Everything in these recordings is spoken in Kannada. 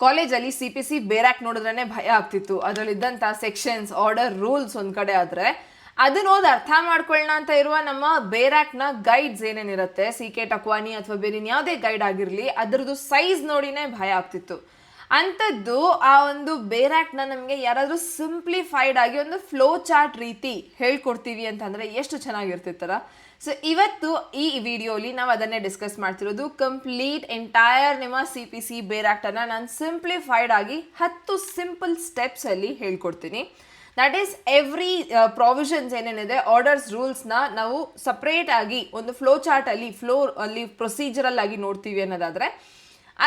ಕಾಲೇಜಲ್ಲಿ CPC ಬೇರಾಕ್ ನೋಡಿದ್ರೇ ಭಯ ಆಗ್ತಿತ್ತು. ಅದರಲ್ಲಿದ್ದಂಥ ಸೆಕ್ಷನ್ಸ್, ಆರ್ಡರ್, ರೂಲ್ಸ್ ಒಂದು ಕಡೆ ಆದರೆ ಅದನ್ನ ಓದಿ ಅರ್ಥ ಮಾಡ್ಕೊಳ್ಳೋಣ ಅಂತ ಇರುವ ನಮ್ಮ ಬೇರಾಕ್ನ ಗೈಡ್ಸ್ ಏನೇನಿರುತ್ತೆ, CK ಟಕ್ವಾನಿ ಅಥವಾ ಬೇರೆ ಯಾವುದೇ ಗೈಡ್ ಆಗಿರಲಿ, ಅದರದ್ದು ಸೈಜ್ ನೋಡಿನೇ ಭಯ ಆಗ್ತಿತ್ತು. ಅಂಥದ್ದು ಆ ಒಂದು ಬೇರಾಕ್ನ ನಮಗೆ ಯಾರಾದರೂ ಸಿಂಪ್ಲಿಫೈಡ್ ಆಗಿ ಒಂದು ಫ್ಲೋ ಚಾರ್ಟ್ ರೀತಿ ಹೇಳ್ಕೊಡ್ತೀವಿ ಅಂತಂದರೆ ಎಷ್ಟು ಚೆನ್ನಾಗಿರ್ತಿತ್ತಲ್ಲ. ಸೊ ಇವತ್ತು ಈ ವಿಡಿಯೋಲಿ ನಾವು ಅದನ್ನೇ ಡಿಸ್ಕಸ್ ಮಾಡ್ತಿರೋದು. ಕಂಪ್ಲೀಟ್ ಎಂಟೈರ್ ನಿಮ್ಮ CPC ಬೇರಾಕ್ಟನ್ನು ನಾನು ಸಿಂಪ್ಲಿಫೈಡ್ ಆಗಿ 10 ಸಿಂಪಲ್ ಸ್ಟೆಪ್ಸಲ್ಲಿ ಹೇಳ್ಕೊಡ್ತೀನಿ. ದಟ್ ಈಸ್ ಎವ್ರಿ ಪ್ರಾವಿಷನ್ಸ್ ಏನೇನಿದೆ, ಆರ್ಡರ್ಸ್, ರೂಲ್ಸ್ನ ನಾವು ಸಪ್ರೇಟ್ ಆಗಿ ಒಂದು ಫ್ಲೋ ಚಾರ್ಟಲ್ಲಿ ಪ್ರೊಸೀಜರಲ್ ಆಗಿ ನೋಡ್ತೀವಿ ಅನ್ನೋದಾದರೆ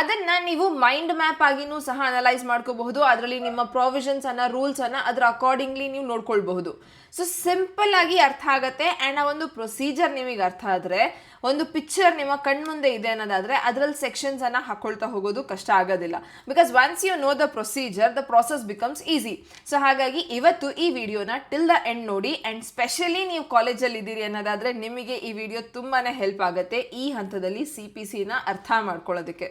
ಅದನ್ನು ನೀವು ಮೈಂಡ್ ಮ್ಯಾಪ್ ಆಗಿನೂ ಸಹ ಅನಲೈಸ್ ಮಾಡ್ಕೋಬಹುದು. ಅದರಲ್ಲಿ ನಿಮ್ಮ ಪ್ರಾವಿಷನ್ಸನ್ನು, ರೂಲ್ಸನ್ನು ಅದರ ಅಕಾರ್ಡಿಂಗ್ಲಿ ನೀವು ನೋಡ್ಕೊಳ್ಬಹುದು. ಸೊ ಸಿಂಪಲ್ ಆಗಿ ಅರ್ಥ ಆಗುತ್ತೆ. ಆ್ಯಂಡ್ ಆ ಒಂದು ಪ್ರೊಸೀಜರ್ ನಿಮಗೆ ಅರ್ಥ ಆದರೆ, ಒಂದು ಪಿಕ್ಚರ್ ನಿಮ್ಮ ಕಣ್ಮುಂದೆ ಇದೆ ಅನ್ನೋದಾದರೆ ಅದರಲ್ಲಿ ಸೆಕ್ಷನ್ಸನ್ನು ಹಾಕ್ಕೊಳ್ತಾ ಹೋಗೋದು ಕಷ್ಟ ಆಗೋದಿಲ್ಲ. Because once you know the procedure, the process becomes easy. So ಹಾಗಾಗಿ ಇವತ್ತು ಈ ವಿಡಿಯೋನ ಟಿಲ್ ದ ಎಂಡ್ ನೋಡಿ. ಆ್ಯಂಡ್ ಸ್ಪೆಷಲಿ ನೀವು ಕಾಲೇಜಲ್ಲಿ ಇದ್ದೀರಿ ಅನ್ನೋದಾದರೆ ನಿಮಗೆ ಈ ವಿಡಿಯೋ ತುಂಬಾ ಹೆಲ್ಪ್ ಆಗುತ್ತೆ ಈ ಹಂತದಲ್ಲಿ CPCನ ಅರ್ಥ ಮಾಡ್ಕೊಳ್ಳೋದಕ್ಕೆ.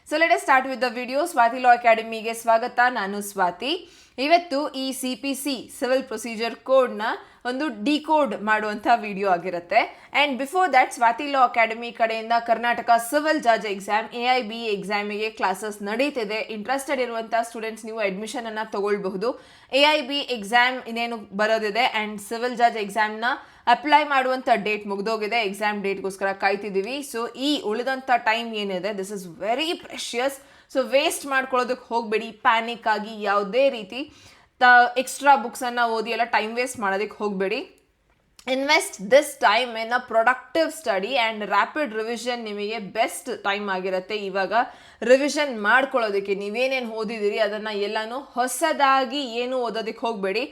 So let us start with the video. Swathi law ಅಕಾಡೆಮಿಗೆ ಸ್ವಾಗತ. ನಾನು ಸ್ವಾತಿ. ಇವತ್ತು ಈ CPC ಸಿವಿಲ್ ಪ್ರೊಸೀಜರ್ ಕೋಡ್ನ ಒಂದು ಡಿಕೋಡ್ ಮಾಡುವಂಥ ವಿಡಿಯೋ ಆಗಿರುತ್ತೆ. And before that, Swathi law academy ಕಡೆಯಿಂದ Karnataka civil judge exam AIB ಎಕ್ಸಾಮಿಗೆ ಕ್ಲಾಸಸ್ ನಡೀತಿದೆ. ಇಂಟ್ರೆಸ್ಟೆಡ್ ಇರುವಂಥ ಸ್ಟೂಡೆಂಟ್ಸ್ ನೀವು ಅಡ್ಮಿಷನನ್ನು ತೊಗೊಳ್ಬಹುದು. AIB ಎಕ್ಸಾಮ್ ಇನ್ನೇನು ಬರೋದಿದೆ ಆ್ಯಂಡ್ ಸಿವಿಲ್ ಜಡ್ಜ್ ಎಕ್ಸಾಮ್ನ ಅಪ್ಲೈ ಮಾಡುವಂಥ ಡೇಟ್ ಮುಗಿದೋಗಿದೆ. ಎಕ್ಸಾಮ್ ಡೇಟ್ಗೋಸ್ಕರ ಕಾಯ್ತಿದ್ದೀವಿ. ಸೊ ಈ ಉಳಿದಂಥ ಟೈಮ್ ಏನಿದೆ, this is very precious. So waste ಮಾಡ್ಕೊಳ್ಳೋದಕ್ಕೆ ಹೋಗಬೇಡಿ. ಪ್ಯಾನಿಕ್ ಆಗಿ ಯಾವುದೇ ರೀತಿ ಎಕ್ಸ್ಟ್ರಾ ಬುಕ್ಸನ್ನು ಓದಿ ಎಲ್ಲ ಟೈಮ್ ವೇಸ್ಟ್ ಮಾಡೋದಕ್ಕೆ ಹೋಗಬೇಡಿ. Invest this time in a productive study and rapid revision. ನಿಮಗೆ ಬೆಸ್ಟ್ ಟೈಮ್ ಆಗಿರುತ್ತೆ ಇವಾಗ ರಿವಿಷನ್ ಮಾಡ್ಕೊಳ್ಳೋದಕ್ಕೆ. ನೀವೇನೇನು ಓದಿದ್ದೀರಿ ಅದನ್ನು ಎಲ್ಲನೂ ಹೊಸದಾಗಿ ಏನು ಓದೋದಕ್ಕೆ ಹೋಗಬೇಡಿ.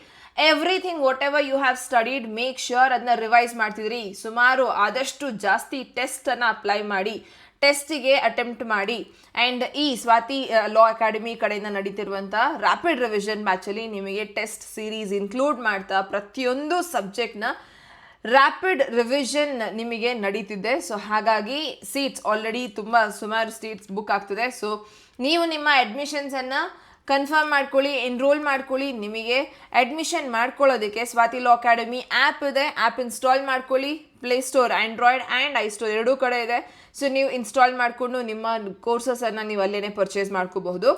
Everything whatever you have studied, make sure ಅದನ್ನ ರಿವೈಸ್ ಮಾಡ್ತಿದ್ರಿ. ಸುಮಾರು ಆದಷ್ಟು ಜಾಸ್ತಿ ಟೆಸ್ಟನ್ನು ಅಪ್ಲೈ ಮಾಡಿ, ಟೆಸ್ಟಿಗೆ ಅಟೆಂಪ್ಟ್ ಮಾಡಿ. ಆ್ಯಂಡ್ ಈ ಸ್ವಾತಿ ಲಾ ಅಕಾಡೆಮಿ ಕಡೆಯಿಂದ ನಡೀತಿರುವಂಥ ರ್ಯಾಪಿಡ್ ರಿವಿಷನ್ ಬ್ಯಾಚಲ್ಲಿ ನಿಮಗೆ ಟೆಸ್ಟ್ ಸೀರೀಸ್ ಇನ್ಕ್ಲೂಡ್ ಮಾಡ್ತಾ ಪ್ರತಿಯೊಂದು ಸಬ್ಜೆಕ್ಟ್ನ ರ್ಯಾಪಿಡ್ ರಿವಿಷನ್ ನಿಮಗೆ ನಡೀತಿದೆ. ಸೊ ಹಾಗಾಗಿ ಸೀಟ್ಸ್ ಆಲ್ರೆಡಿ ಸುಮಾರು ಸೀಟ್ಸ್ ಬುಕ್ ಆಗ್ತಿದೆ. ಸೊ ನೀವು ನಿಮ್ಮ ಅಡ್ಮಿಷನ್ಸನ್ನು ಕನ್ಫರ್ಮ್ ಮಾಡ್ಕೊಳ್ಳಿ, ಎನ್ರೋಲ್ ಮಾಡ್ಕೊಳ್ಳಿ. ನಿಮಗೆ ಅಡ್ಮಿಷನ್ ಮಾಡ್ಕೊಳ್ಳೋದಕ್ಕೆ ಸ್ವಾತಿ ಲಾ ಅಕಾಡೆಮಿ ಆ್ಯಪ್ ಇದೆ. ಆ್ಯಪ್ ಇನ್ಸ್ಟಾಲ್ ಮಾಡ್ಕೊಳ್ಳಿ. ಪ್ಲೇಸ್ಟೋರ್, ಆ್ಯಂಡ್ರಾಯ್ಡ್ ಆ್ಯಂಡ್ ಐಸ್ಟೋರ್ ಎರಡೂ ಕಡೆ ಇದೆ. ಸೊ ನೀವು ಇನ್ಸ್ಟಾಲ್ ಮಾಡಿಕೊಂಡು ನಿಮ್ಮ ಕೋರ್ಸಸನ್ನು ನೀವು ಅಲ್ಲೇ ಪರ್ಚೇಸ್ ಮಾಡ್ಕೋಬಹುದು.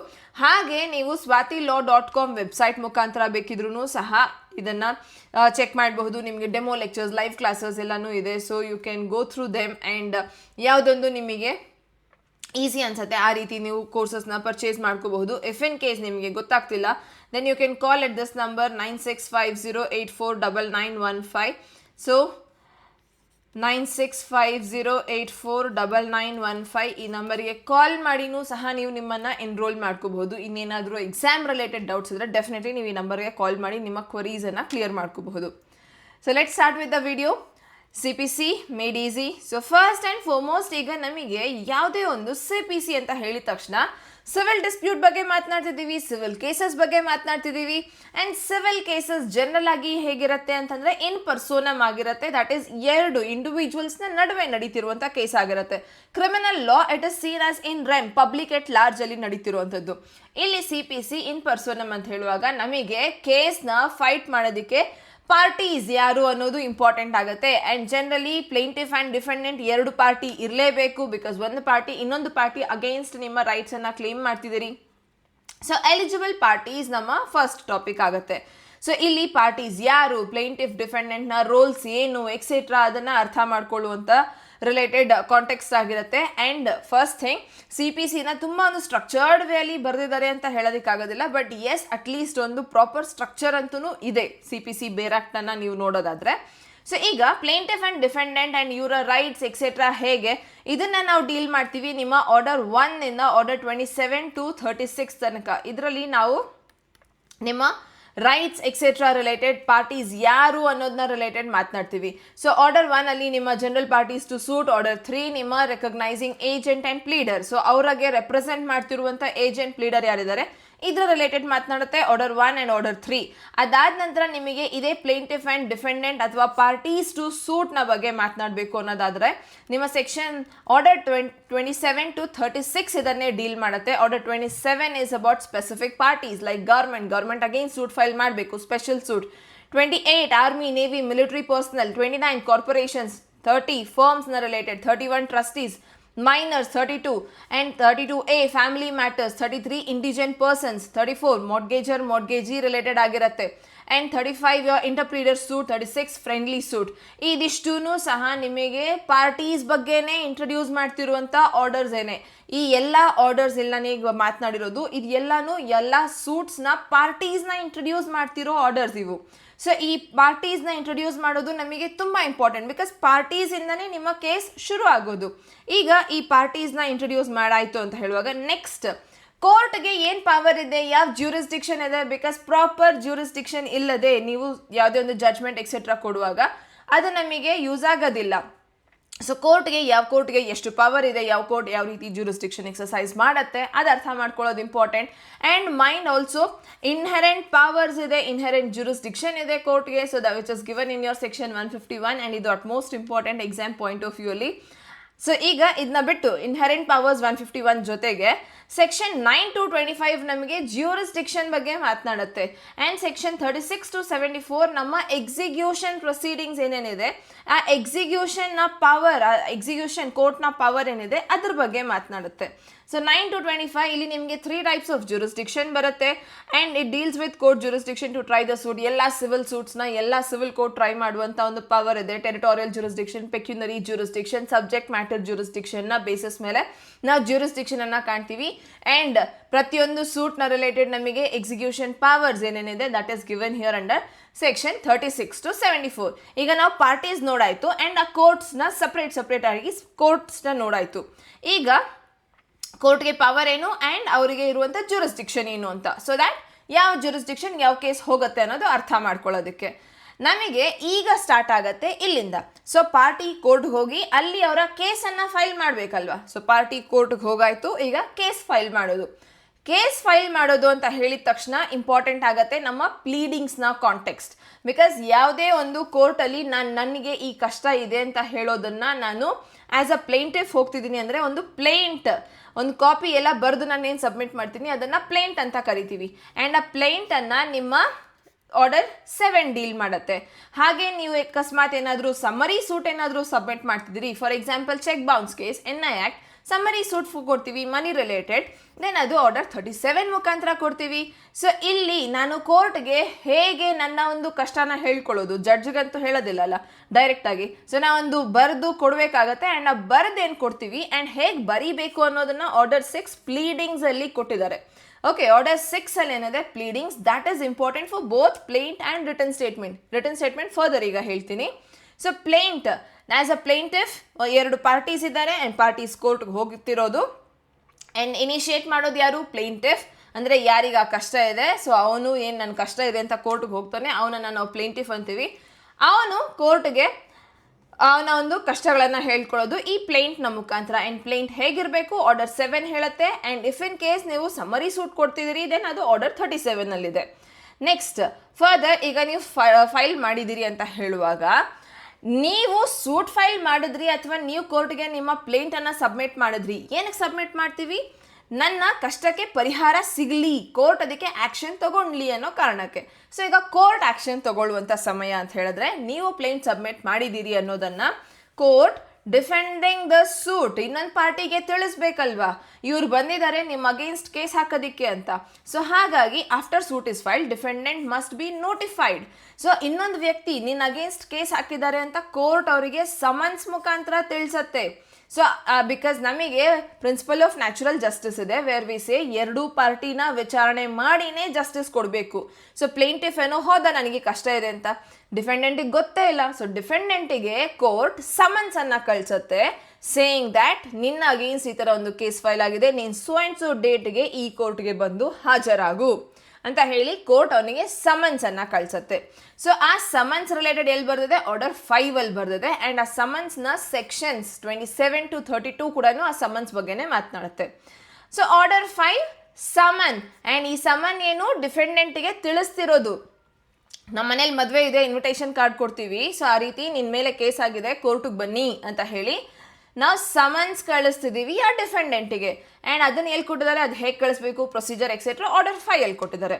ಹಾಗೆ ನೀವು swatilaw.com ವೆಬ್ಸೈಟ್ ಮುಖಾಂತರ ಬೇಕಿದ್ರೂ ಸಹ ಇದನ್ನು ಚೆಕ್ ಮಾಡಬಹುದು. ನಿಮಗೆ ಡೆಮೋ ಲೆಕ್ಚರ್ಸ್, ಲೈವ್ ಕ್ಲಾಸಸ್ ಎಲ್ಲನೂ ಇದೆ. So you can go through them and ಯಾವುದೊಂದು ನಿಮಗೆ ಈಸಿ ಅನ್ಸುತ್ತೆ ಆ ರೀತಿ ನೀವು ಕೋರ್ಸಸ್ನ ಪರ್ಚೇಸ್ ಮಾಡ್ಕೋಬಹುದು. ಇಫ್ ಇನ್ ಕೇಸ್ ನಿಮಗೆ ಗೊತ್ತಾಗ್ತಿಲ್ಲ, then you can call at this number 9650849915. So 9650849915 ಈ ನಂಬರಿಗೆ ಕಾಲ್ ಮಾಡಿನೂ ಸಹ ನೀವು ನಿಮ್ಮನ್ನು ಎನ್ರೋಲ್ ಮಾಡ್ಕೋಬಹುದು. ಇನ್ನೇನಾದರೂ ಎಕ್ಸಾಮ್ ರಿಲೇಟೆಡ್ ಡೌಟ್ಸ್ ಇದ್ದರೆ ಡೆಫಿನೆಟ್ಲಿ ನೀವು ಈ ನಂಬರ್ಗೆ ಕಾಲ್ ಮಾಡಿ ನಿಮ್ಮ ಕ್ವರೀಸನ್ನು ಕ್ಲಿಯರ್ ಮಾಡ್ಕೋಬಹುದು. So let start with the video. CPC made easy. So first and foremost, ಈಗ ನಮಗೆ ಯಾವುದೇ ಒಂದು CPC ಅಂತ ಹೇಳಿದ ತಕ್ಷಣ ಸಿವಿಲ್ ಡಿಸ್ಪ್ಯೂಟ್ ಬಗ್ಗೆ ಮಾತನಾಡ್ತಿದ್ದೀವಿ, ಸಿವಿಲ್ ಕೇಸಸ್ ಬಗ್ಗೆ ಮಾತನಾಡ್ತಿದ್ದೀವಿ. ಆ್ಯಂಡ್ ಸಿವಿಲ್ ಕೇಸಸ್ ಜನರಲ್ ಆಗಿ ಹೇಗಿರುತ್ತೆ ಅಂತಂದರೆ ಇನ್ ಪರ್ಸೋನಮ್ ಆಗಿರುತ್ತೆ. ದಟ್ ಈಸ್ ಎರಡು ಇಂಡಿವಿಜುವಲ್ಸ್ನ ನಡುವೆ ನಡೀತಿರುವಂಥ ಕೇಸ್ ಆಗಿರುತ್ತೆ. Criminal law it is scene as in REM, public at large ಅಲ್ಲಿ ನಡೀತಿರುವಂಥದ್ದು. ಇಲ್ಲಿ CPC ಇನ್ ಪರ್ಸೋನಮ್ ಅಂತ ಹೇಳುವಾಗ ನಮಗೆ ಕೇಸ್ನ ಫೈಟ್ ಮಾಡೋದಕ್ಕೆ ಪಾರ್ಟೀಸ್ ಯಾರು ಅನ್ನೋದು ಇಂಪಾರ್ಟೆಂಟ್ ಆಗುತ್ತೆ. And generally plaintiff and defendant ಎರಡು ಪಾರ್ಟಿ ಇರಲೇಬೇಕು. ಬಿಕಾಸ್ ಒಂದು ಪಾರ್ಟಿ ಇನ್ನೊಂದು ಪಾರ್ಟಿ ಅಗೇನ್ಸ್ಟ್ ನಿಮ್ಮ ರೈಟ್ಸನ್ನು ಕ್ಲೇಮ್ ಮಾಡ್ತಿದ್ದೀರಿ. ಸೊ ಎಲಿಜಿಬಲ್ ಪಾರ್ಟೀಸ್ ನಮ್ಮ ಫಸ್ಟ್ ಟಾಪಿಕ್ ಆಗುತ್ತೆ. ಸೊ ಇಲ್ಲಿ ಪಾರ್ಟೀಸ್ ಯಾರು, ಪ್ಲೇಂಟಿಫ್, ಡಿಫೆಂಡೆಂಟ್ನ ರೋಲ್ಸ್ ಏನು, ಎಕ್ಸೆಟ್ರಾ ಅದನ್ನು ಅರ್ಥ ಮಾಡ್ಕೊಳ್ಳುವಂಥ ರಿಲೇಟೆಡ್ ಕಾಂಟೆಕ್ಸ್ಟ್ ಆಗಿರುತ್ತೆ. ಆ್ಯಂಡ್ ಫಸ್ಟ್ ಥಿಂಗ್, CPCನ ತುಂಬ ಒಂದು ಸ್ಟ್ರಕ್ಚರ್ಡ್ ವೇಲಿ ಬರೆದಿದ್ದಾರೆ ಅಂತ ಹೇಳೋದಕ್ಕಾಗೋದಿಲ್ಲ. ಬಟ್ ಎಸ್, ಅಟ್ಲೀಸ್ಟ್ ಒಂದು ಪ್ರಾಪರ್ ಸ್ಟ್ರಕ್ಚರ್ ಅಂತೂ ಇದೆ CPC ಬೇರಾಕ್ಟನ್ನು ನೀವು ನೋಡೋದಾದರೆ. ಸೊ ಈಗ ಪ್ಲೇಂಟಿಫ್ ಆ್ಯಂಡ್ ಡಿಫೆಂಡೆಂಟ್ ಆ್ಯಂಡ್ ಇವರ ರೈಟ್ಸ್ ಎಕ್ಸೆಟ್ರಾ ಹೇಗೆ ಇದನ್ನು ನಾವು ಡೀಲ್ ಮಾಡ್ತೀವಿ ನಿಮ್ಮ ಆರ್ಡರ್ 1 ಆರ್ಡರ್ 27 to 36 ತನಕ. ಇದರಲ್ಲಿ ನಾವು ನಿಮ್ಮ ರೈಟ್ಸ್ ಎಕ್ಸೆಟ್ರಾ ರಿಲೇಟೆಡ್ ಪಾರ್ಟೀಸ್ ಯಾರು ಅನ್ನೋದನ್ನ ರಿಲೇಟೆಡ್ ಮಾತನಾಡ್ತೀವಿ. ಸೊ ಆರ್ಡರ್ 1 ಅಲ್ಲಿ ನಿಮ್ಮ general parties to suit, order 3 ನಿಮ್ಮ recognising agent and pleader. So ಅವರಿಗೆ ರೆಪ್ರೆಸೆಂಟ್ ಮಾಡ್ತಿರುವಂಥ ಏಜೆಂಟ್ ಪ್ಲೀಡರ್ ಯಾರಿದ್ದಾರೆ, ಇದರ ರಿಲೇಟೆಡ್ ಮಾತನಾಡುತ್ತೆ ಆರ್ಡರ್ 1 ಅಂಡ್ ಆರ್ಡರ್ 3. ಅದಾದ ನಂತರ ನಿಮಗೆ ಇದೇ ಪ್ಲೇಂಟಿಫ್ ಅಂಡ್ ಡಿಫೆಂಡೆಂಟ್ ಅಥವಾ ಪಾರ್ಟೀಸ್ ಟು ಸೂಟ್ ನ ಬಗ್ಗೆ ಮಾತನಾಡಬೇಕು ಅನ್ನೋದಾದ್ರೆ ನಿಮ್ಮ ಸೆಕ್ಷನ್ ಆರ್ಡರ್ 27 to 36 ಇದನ್ನೇ ಡೀಲ್ ಮಾಡುತ್ತೆ. Order 27 is about specific parties like government against suit file ಮಾಡಬೇಕು, special suit. 28 army, navy, military personnel. 29 corporations. 30 firms ನ related. 31 trustees, minors. 32 and 32A family matters. 33 indigent persons. 34 mortgagee related ಆಗಿರುತ್ತೆ. and 35 your interpleader suit. 36 friendly suit. ಇದಿಷ್ಟೂನು ಸಹ ನಿಮಗೆ ಪಾರ್ಟೀಸ್ ಬಗ್ಗೆನೇ ಇಂಟ್ರೊಡ್ಯೂಸ್ ಮಾಡ್ತಿರುವಂತ ಆರ್ಡರ್ಸ್ ಏನೇ. ಈ ಎಲ್ಲ ಆರ್ಡರ್ಸ್ ಎಲ್ಲ ಈಗ ಮಾತನಾಡಿರೋದು ಇದು ಎಲ್ಲಾನು ಎಲ್ಲ ಸೂಟ್ಸ್ ನ ಪಾರ್ಟೀಸ್ ನ ಇಂಟ್ರೊಡ್ಯೂಸ್ ಮಾಡ್ತಿರೋ ಆರ್ಡರ್ಸ್ ಇವು. ಸೊ ಈ ಪಾರ್ಟೀಸ್ನ ಇಂಟ್ರೊಡ್ಯೂಸ್ ಮಾಡೋದು ನಮಗೆ ತುಂಬ ಇಂಪಾರ್ಟೆಂಟ್, ಬಿಕಾಸ್ ಪಾರ್ಟೀಸಿಂದನೇ ನಿಮ್ಮ ಕೇಸ್ ಶುರು ಆಗೋದು. ಈಗ ಈ ಪಾರ್ಟೀಸ್ನ ಇಂಟ್ರೊಡ್ಯೂಸ್ ಮಾಡಾಯಿತು ಅಂತ ಹೇಳುವಾಗ ನೆಕ್ಸ್ಟ್ ಕೋರ್ಟ್ಗೆ ಏನು ಪವರ್ ಇದೆ, ಯಾವ ಜ್ಯೂರಿಸ್ಡಿಕ್ಷನ್ ಇದೆ, ಬಿಕಾಸ್ ಪ್ರಾಪರ್ ಜ್ಯೂರಿಸ್ಡಿಕ್ಷನ್ ಇಲ್ಲದೆ ನೀವು ಯಾವುದೇ ಒಂದು ಜಡ್ಜ್ಮೆಂಟ್ ಎಕ್ಸೆಟ್ರಾ ಕೊಡುವಾಗ ಅದು ನಮಗೆ ಯೂಸ್ ಆಗೋದಿಲ್ಲ. ಸೊ ಯಾವ ಕೋರ್ಟ್ಗೆ ಎಷ್ಟು ಪವರ್ ಇದೆ, ಯಾವ ಕೋರ್ಟ್ ಯಾವ ರೀತಿ ಜ್ಯೂರಿಸ್ಡಿಕ್ಷನ್ ಎಕ್ಸರ್ಸೈಸ್ ಮಾಡುತ್ತೆ ಅದು ಅರ್ಥ ಮಾಡ್ಕೊಳ್ಳೋದು important. And mind also inherent powers ಇದೆ, ಇನ್ಹೆರೆಂಟ್ ಜ್ಯೂರಿಸ್ಡಿಕ್ಷನ್ ಇದೆ ಕೋರ್ಟ್ಗೆ. So which is given in your section 151 and ಇದು at most important exam point of view ಅಲ್ಲಿ. ಸೊ ಈಗ ಇದನ್ನ ಬಿಟ್ಟು ಇನ್ಹೆರೆಂಟ್ ಪವರ್ಸ್ 151 ಜೊತೆಗೆ ಸೆಕ್ಷನ್ 9 to 25 ನಮಗೆ ಜ್ಯೂರಿಸ್ಡಿಕ್ಷನ್ ಬಗ್ಗೆ ಮಾತನಾಡುತ್ತೆ. ಆ್ಯಂಡ್ ಸೆಕ್ಷನ್ 36 to 74 ನಮ್ಮ ಎಕ್ಸಿಕ್ಯೂಷನ್ ಪ್ರೊಸೀಡಿಂಗ್ಸ್ ಏನೇನಿದೆ ಆ ಎಕ್ಸಿಕ್ಯೂಷನ್ನ ಪವರ್, ಎಕ್ಸಿಕ್ಯೂಷನ್ ಕೋರ್ಟ್ನ ಪವರ್ ಏನಿದೆ ಅದ್ರ ಬಗ್ಗೆ ಮಾತನಾಡುತ್ತೆ. ಸೊ 9 to 25 ಇಲ್ಲಿ ನಿಮಗೆ 3 types ಆಫ್ ಜ್ಯೂರಿಸ್ಡಿಕ್ಷನ್ ಬರುತ್ತೆ. And it deals with court jurisdiction to try the suit. ಎಲ್ಲ ಸಿವಿಲ್ ಸೂಟ್ಸ್ನ ಎಲ್ಲ ಸಿವಿಲ್ ಕೋರ್ಟ್ ಟ್ರೈ ಮಾಡುವಂಥ ಒಂದು ಪವರ್ ಇದೆ. Territorial jurisdiction, pecuniary jurisdiction, subject matter ಜ್ಯೂರಿಸ್ಡಿಕ್ಷನ್ನ ಬೇಸಿಸ್ ಮೇಲೆ ನಾವು ಜ್ಯೂರಿಸ್ಡಿಕ್ಷನ್ ಅನ್ನ ಕಾಣ್ತೀವಿ. ಆ್ಯಂಡ್ ಪ್ರತಿಯೊಂದು ಸೂಟ್ನ ರಿಲೇಟೆಡ್ ನಮಗೆ ಎಕ್ಸಿಕ್ಯೂಷನ್ ಪವರ್ಸ್ ಏನೇನಿದೆ that is given here under section 36 to 74. ಈಗ ನಾವು ಪಾರ್ಟೀಸ್ ನೋಡಾಯ್ತು ಆ್ಯಂಡ್ ಆ ಕೋರ್ಟ್ಸ್ನ ಸಪ್ರೇಟ್ ಆಗಿ ಕೋರ್ಟ್ಸ್ನ ನೋಡಾಯ್ತು. ಈಗ ಕೋರ್ಟ್ಗೆ ಪವರ್ ಏನು ಆ್ಯಂಡ್ ಅವರಿಗೆ ಇರುವಂಥ ಜ್ಯೂರಿಸ್ಡಿಕ್ಷನ್ ಏನು ಅಂತ, ಸೊ ದ್ಯಾಟ್ ಯಾವ ಜ್ಯೂರಿಸ್ಡಿಕ್ಷನ್ ಯಾವ ಕೇಸ್ ಹೋಗುತ್ತೆ ಅನ್ನೋದು ಅರ್ಥ ಮಾಡ್ಕೊಳ್ಳೋದಕ್ಕೆ ನಮಗೆ ಈಗ ಸ್ಟಾರ್ಟ್ ಆಗತ್ತೆ ಇಲ್ಲಿಂದ. ಸೊ ಪಾರ್ಟಿ ಕೋರ್ಟ್ಗೆ ಹೋಗಿ ಅಲ್ಲಿ ಅವರ ಕೇಸನ್ನು ಫೈಲ್ ಮಾಡಬೇಕಲ್ವಾ. ಸೊ ಪಾರ್ಟಿ ಕೋರ್ಟ್ಗೆ ಹೋಗಾಯ್ತು, ಈಗ ಕೇಸ್ ಫೈಲ್ ಮಾಡೋದು ಅಂತ ಹೇಳಿದ ತಕ್ಷಣ ಇಂಪಾರ್ಟೆಂಟ್ ಆಗುತ್ತೆ ನಮ್ಮ ಪ್ಲೀಡಿಂಗ್ಸ್ನ ಕಾಂಟೆಕ್ಸ್ಟ್. ಬಿಕಾಸ್ ಯಾವುದೇ ಒಂದು ಕೋರ್ಟಲ್ಲಿ ನನಗೆ ಈ ಕಷ್ಟ ಇದೆ ಅಂತ ಹೇಳೋದನ್ನು ನಾನು ಆ್ಯಸ್ ಅ ಪ್ಲೇಂಟಿಫ್ ಹೋಗ್ತಿದ್ದೀನಿ ಅಂದರೆ ಒಂದು ಕಾಪಿ ಎಲ್ಲ ಬರೆದು ನಾನು ಏನು ಸಬ್ಮಿಟ್ ಮಾಡ್ತೀನಿ ಅದನ್ನು ಪ್ಲೇಂಟ್ ಅಂತ ಕರಿತೀವಿ. ಆ್ಯಂಡ್ ಆ ಪ್ಲೇಂಟನ್ನು ನಿಮ್ಮ ಆರ್ಡರ್ 7 ಡೀಲ್ ಮಾಡುತ್ತೆ. ಹಾಗೆ ನೀವು ಅಕಸ್ಮಾತ್ ಏನಾದರೂ ಸಮ್ಮರಿ ಸೂಟ್ ಏನಾದರೂ ಸಬ್ಮಿಟ್ ಮಾಡ್ತಿದ್ದೀರಿ, for example cheque bounce case, NI act summary suit ಕೊಡ್ತೀವಿ ಮನಿ ರಿಲೇಟೆಡ್, ದೆನ್ ಅದು ಆರ್ಡರ್ 37 ಮುಖಾಂತರ ಕೊಡ್ತೀವಿ. ಸೊ ಇಲ್ಲಿ ನಾನು ಕೋರ್ಟ್ಗೆ ಹೇಗೆ ನನ್ನ ಒಂದು ಕಷ್ಟನ ಹೇಳ್ಕೊಳ್ಳೋದು, ಜಡ್ಜ್ಗಂತೂ ಹೇಳೋದಿಲ್ಲಲ್ಲ ಡೈರೆಕ್ಟಾಗಿ. ಸೊ ನಾವೊಂದು ಬರೆದು ಕೊಡಬೇಕಾಗತ್ತೆ ಆ್ಯಂಡ್ ಆ ಬರೆದೇನು ಕೊಡ್ತೀವಿ ಆ್ಯಂಡ್ ಹೇಗೆ ಬರೀಬೇಕು ಅನ್ನೋದನ್ನು ಆರ್ಡರ್ 6 ಪ್ಲೀಡಿಂಗ್ಸಲ್ಲಿ ಕೊಟ್ಟಿದ್ದಾರೆ. ಓಕೆ, ಆರ್ಡರ್ 6 ಅಲ್ಲಿ ಏನಿದೆ pleadings, that is important for both plaint and written statement further ಈಗ ಹೇಳ್ತೀನಿ. So plaint as a plaintiff 2 parties ಇದ್ದಾರೆ ಆ್ಯಂಡ್ ಪಾರ್ಟೀಸ್ ಕೋರ್ಟ್ಗೆ ಹೋಗ್ತಿರೋದು ಆ್ಯಂಡ್ ಇನಿಷಿಯೇಟ್ ಮಾಡೋದು ಯಾರು, ಪ್ಲೇಂಟಿಫ್. ಅಂದರೆ ಯಾರಿಗೆ ಆ ಕಷ್ಟ ಇದೆ, ಸೊ ಅವನು ಏನು ನನ್ನ ಕಷ್ಟ ಇದೆ ಅಂತ ಕೋರ್ಟ್ಗೆ ಹೋಗ್ತಾನೆ, ಅವನನ್ನು ನಾವು ಪ್ಲೇಂಟಿಫ್ ಅಂತೀವಿ. ಅವನು ಕೋರ್ಟ್ಗೆ ಅವನ ಒಂದು ಕಷ್ಟಗಳನ್ನು ಹೇಳ್ಕೊಳ್ಳೋದು ಈ ಪ್ಲೇಂಟ್ನ ಮುಖಾಂತರ. ಆ್ಯಂಡ್ ಪ್ಲೇಂಟ್ ಹೇಗಿರಬೇಕು ಆರ್ಡರ್ 7 ಹೇಳುತ್ತೆ. ಆ್ಯಂಡ್ ಇಫ್ ಇನ್ ಕೇಸ್ ನೀವು ಸಮ್ಮರಿ ಸೂಟ್ ಕೊಡ್ತಿದ್ದೀರಿ ದೆನ್ ಅದು ಆರ್ಡರ್ 37ನಲ್ಲಿದೆ. ನೆಕ್ಸ್ಟ್ ಫರ್ದರ್ ಈಗ ನೀವು ಫೈಲ್ ಮಾಡಿದ್ದೀರಿ ಅಂತ ಹೇಳುವಾಗ ನೀವು ಸೂಟ್ ಫೈಲ್ ಮಾಡಿದ್ರಿ ಅಥವಾ ನೀವು ಕೋರ್ಟ್ಗೆ ನಿಮ್ಮ ಪ್ಲೇಂಟನ್ನು ಸಬ್ಮಿಟ್ ಮಾಡಿದ್ರಿ, ಏನಕ್ಕೆ ಸಬ್ಮಿಟ್ ಮಾಡ್ತೀವಿ, ನನ್ನ ಕಷ್ಟಕ್ಕೆ ಪರಿಹಾರ ಸಿಗಲಿ, ಕೋರ್ಟ್ ಅದಕ್ಕೆ ಆ್ಯಕ್ಷನ್ ತಗೊಳ್ಲಿ ಅನ್ನೋ ಕಾರಣಕ್ಕೆ. ಸೊ ಈಗ ಕೋರ್ಟ್ ಆ್ಯಕ್ಷನ್ ತಗೊಳ್ಳುವಂಥ ಸಮಯ ಅಂತ ಹೇಳಿದ್ರೆ ನೀವು ಪ್ಲೇಂಟ್ ಸಬ್ಮಿಟ್ ಮಾಡಿದ್ದೀರಿ ಅನ್ನೋದನ್ನು ಕೋರ್ಟ್ ಡಿಫೆಂಡಿಂಗ್ ದ ಸೂಟ್ ಇನ್ನೊಂದು ಪಾರ್ಟಿಗೆ ತಿಳಿಸ್ಬೇಕಲ್ವಾ, ಇವ್ರು ಬಂದಿದ್ದಾರೆ ನಿಮ್ಮ ಅಗೇನ್ಸ್ಟ್ ಕೇಸ್ ಹಾಕೋದಿಕ್ಕೆ ಅಂತ. ಸೊ ಹಾಗಾಗಿ after suit is filed defendant must be notified. So ಇನ್ನೊಂದು ವ್ಯಕ್ತಿ ನಿನ್ನ ಅಗೇನ್ಸ್ಟ್ ಕೇಸ್ ಹಾಕಿದ್ದಾರೆ ಅಂತ ಕೋರ್ಟ್ ಅವರಿಗೆ ಸಮನ್ಸ್ ಮುಖಾಂತರ ತಿಳಿಸತ್ತೆ. ಸೊ ಬಿಕಾಸ್ ನಮಗೆ ಪ್ರಿನ್ಸಿಪಲ್ ಆಫ್ ನ್ಯಾಚುರಲ್ ಜಸ್ಟಿಸ್ ಇದೆ, ವೇರ್ ವಿ ಸೇ 2 ಪಾರ್ಟಿನ ವಿಚಾರಣೆ ಮಾಡಿನೇ ಜಸ್ಟಿಸ್ ಕೊಡಬೇಕು. ಸೊ ಪ್ಲೇಂಟಿಫ್ ಏನೋ ಹೋದ ನನಗೆ ಕಷ್ಟ ಇದೆ ಅಂತ, ಡಿಫೆಂಡೆಂಟಿಗೆ ಗೊತ್ತೇ ಇಲ್ಲ. ಸೊ ಡಿಫೆಂಡೆಂಟಿಗೆ ಕೋರ್ಟ್ ಸಮನ್ಸ್ ಅನ್ನ ಕಳಿಸುತ್ತೆ ಸೇಯಿಂಗ್ ದ್ಯಾಟ್ ನಿನ್ನ ಅಗೇನ್ಸ್ಟ್ ಈ ಥರ ಒಂದು ಕೇಸ್ ಫೈಲ್ ಆಗಿದೆ, ನೀನು ಸೋ ಆ್ಯಂಡ್ ಸೋ ಡೇಟ್ಗೆ ಈ ಕೋರ್ಟ್ಗೆ ಬಂದು ಹಾಜರಾಗು ಅಂತ ಹೇಳಿ ಕೋರ್ಟ್ ಅವನಿಗೆ ಸಮನ್ಸ್ ಅನ್ನ ಕಳಿಸುತ್ತೆ. ಸೊ ಆ ಸಮನ್ಸ್ ರಿಲೇಟೆಡ್ ಎಲ್ಲಿ ಬರ್ದಿದೆ, ಆರ್ಡರ್ 5 ಅಲ್ಲಿ ಬರ್ದಿದೆ. ಆ್ಯಂಡ್ ಆ ಸಮನ್ಸ್ನ ಸೆಕ್ಷನ್ಸ್ 27 to 32 ಕೂಡ ಆ ಸಮನ್ಸ್ ಬಗ್ಗೆನೇ ಮಾತನಾಡುತ್ತೆ. So order 5 summon. ಆ್ಯಂಡ್ ಈ ಸಮನ್ ಏನು, ಡಿಫೆಂಡೆಂಟ್ಗೆ ತಿಳಿಸ್ತಿರೋದು. ನಮ್ಮ ಮನೇಲಿ ಮದುವೆ ಇದೆ, ಇನ್ವಿಟೇಷನ್ ಕಾರ್ಡ್ ಕೊಡ್ತೀವಿ, ಸೊ ಆ ರೀತಿ ನಿನ್ನ ಮೇಲೆ ಕೇಸ್ ಆಗಿದೆ, ಕೋರ್ಟಿಗೆ ಬನ್ನಿ ಅಂತ ಹೇಳಿ ನಾವು ಸಮನ್ಸ್ ಕಳಿಸ್ತಿದ್ದೀವಿ ಆ ಡಿಫೆಂಡೆಂಟಿಗೆ. ಆ್ಯಂಡ್ ಅದನ್ನು ಎಲ್ಲಿ ಕೊಟ್ಟಿದ್ದಾರೆ, ಅದು ಹೇಗೆ ಕಳಿಸ್ಬೇಕು, ಪ್ರೊಸೀಜರ್ ಎಕ್ಸೆಟ್ರಾ ಆರ್ಡರ್ 5 ಎಲ್ಲಿ ಕೊಟ್ಟಿದ್ದಾರೆ.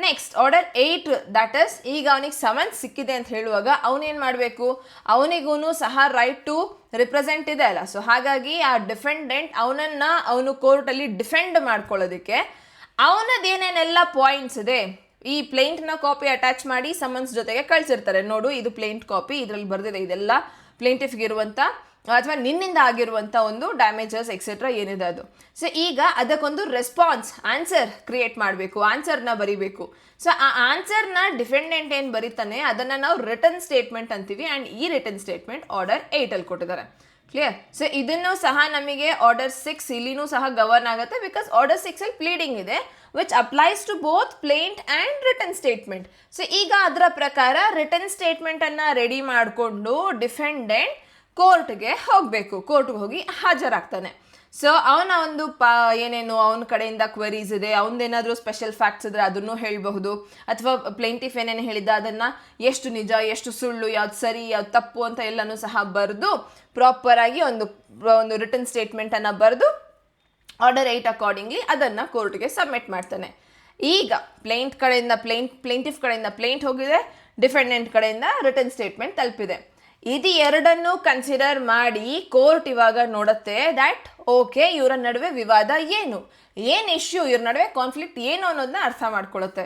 ನೆಕ್ಸ್ಟ್ ಆರ್ಡರ್ 8, ದಟ್ ಇಸ್ ಈಗ ಅವನಿಗೆ ಸಮನ್ಸ್ ಸಿಕ್ಕಿದೆ ಅಂತ ಹೇಳುವಾಗ ಅವನೇನು ಮಾಡಬೇಕು, ಅವನಿಗೂ ಸಹ ರೈಟ್ ಟು ರಿಪ್ರೆಸೆಂಟ್ ಇದೆ ಅಲ್ಲ. ಸೊ ಹಾಗಾಗಿ ಆ ಡಿಫೆಂಡೆಂಟ್ ಅವನು ಕೋರ್ಟಲ್ಲಿ ಡಿಫೆಂಡ್ ಮಾಡ್ಕೊಳ್ಳೋದಕ್ಕೆ ಅವನದೇನೇನೆಲ್ಲ ಪಾಯಿಂಟ್ಸ್ ಇದೆ, ಈ ಪ್ಲೇಂಟ್ನ ಕಾಪಿ ಅಟ್ಯಾಚ್ ಮಾಡಿ ಸಮನ್ಸ್ ಜೊತೆಗೆ ಕಳಿಸಿರ್ತಾರೆ. ನೋಡು, ಇದು ಪ್ಲೇಂಟ್ ಕಾಪಿ, ಇದರಲ್ಲಿ ಬರೆದಿದೆ, ಇದೆಲ್ಲ ಪ್ಲೇಂಟಿಫ್ಗೆ ಇರುವಂಥ ಅಥವಾ ನಿನ್ನಿಂದ ಆಗಿರುವಂಥ ಒಂದು ಡ್ಯಾಮೇಜಸ್ ಎಕ್ಸೆಟ್ರಾ ಏನಿದೆ ಅದು. ಸೊ ಈಗ ಅದಕ್ಕೊಂದು ರೆಸ್ಪಾನ್ಸ್ ಆನ್ಸರ್ ಕ್ರಿಯೇಟ್ ಮಾಡಬೇಕು, ಆನ್ಸರ್ನ ಬರಿಬೇಕು. ಸೊ ಆ ಆನ್ಸರ್ನ ಡಿಫೆಂಡೆಂಟ್ ಏನು ಬರೀತಾನೆ ಅದನ್ನು ನಾವು ರಿಟರ್ನ್ ಸ್ಟೇಟ್ಮೆಂಟ್ ಅಂತೀವಿ. ಆ್ಯಂಡ್ ಈ ರಿಟರ್ನ್ ಸ್ಟೇಟ್ಮೆಂಟ್ ಆರ್ಡರ್ 8 ಕೊಟ್ಟಿದ್ದಾರೆ. ಕ್ಲಿಯರ್? ಸೊ ಇದನ್ನು ಸಹ ನಮಗೆ ಆರ್ಡರ್ 6 ಇಲ್ಲಿನೂ ಸಹ ಗವರ್ನ್ ಆಗುತ್ತೆ, ಬಿಕಾಸ್ ಆರ್ಡರ್ 6 ಪ್ಲೀಡಿಂಗ್ ಇದೆ, which applies to both plaint and written statement. So ಈಗ ಅದರ ಪ್ರಕಾರ ರಿಟರ್ನ್ ಸ್ಟೇಟ್ಮೆಂಟನ್ನು ರೆಡಿ ಮಾಡಿಕೊಂಡು ಡಿಫೆಂಡೆಂಟ್ ಕೋರ್ಟ್ಗೆ ಹೋಗಬೇಕು, ಕೋರ್ಟ್ಗೆ ಹೋಗಿ ಹಾಜರಾಗ್ತಾನೆ. ಸೊ ಅವನ ಒಂದು ಏನೇನು ಅವನ ಕಡೆಯಿಂದ ಕ್ವೆರೀಸ್ ಇದೆ, ಅವನದೇನಾದರೂ ಸ್ಪೆಷಲ್ ಫ್ಯಾಕ್ಟ್ಸ್ ಇದ್ದರೆ ಅದನ್ನು ಹೇಳಬಹುದು, ಅಥವಾ ಪ್ಲೇಂಟಿಫ್ ಏನೇನು ಹೇಳಿದ ಅದನ್ನು ಎಷ್ಟು ನಿಜ ಎಷ್ಟು ಸುಳ್ಳು, ಯಾವ್ದು ಸರಿ ಯಾವ್ದು ತಪ್ಪು ಅಂತ ಎಲ್ಲನೂ ಸಹ ಬರೆದು ಪ್ರಾಪರಾಗಿ ಒಂದು ರಿಟರ್ನ್ ಸ್ಟೇಟ್ಮೆಂಟನ್ನು ಬರೆದು ಆರ್ಡರ್ 8 ಅಕಾರ್ಡಿಂಗ್ಲಿ ಅದನ್ನು ಕೋರ್ಟ್ಗೆ ಸಬ್ಮಿಟ್ ಮಾಡ್ತಾನೆ. ಈಗ ಪ್ಲೇಂಟಿಫ್ ಕಡೆಯಿಂದ ಪ್ಲೇಂಟ್ ಹೋಗಿದೆ, ಡಿಫೆಂಡೆಂಟ್ ಕಡೆಯಿಂದ ರಿಟರ್ನ್ ಸ್ಟೇಟ್ಮೆಂಟ್ ತಲುಪಿದೆ. ಇದು ಎರಡನ್ನು ಕನ್ಸಿಡರ್ ಮಾಡಿ ಕೋರ್ಟ್ ಇವಾಗ ನೋಡುತ್ತೆ ದ್ಯಾಟ್ ಓಕೆ ಇವರ ನಡುವೆ ವಿವಾದ ಏನು ಇಶ್ಯೂ, ಇವ್ರ ನಡುವೆ ಕಾನ್ಫ್ಲಿಕ್ಟ್ ಏನು ಅನ್ನೋದನ್ನ ಅರ್ಥ ಮಾಡ್ಕೊಳ್ಳುತ್ತೆ.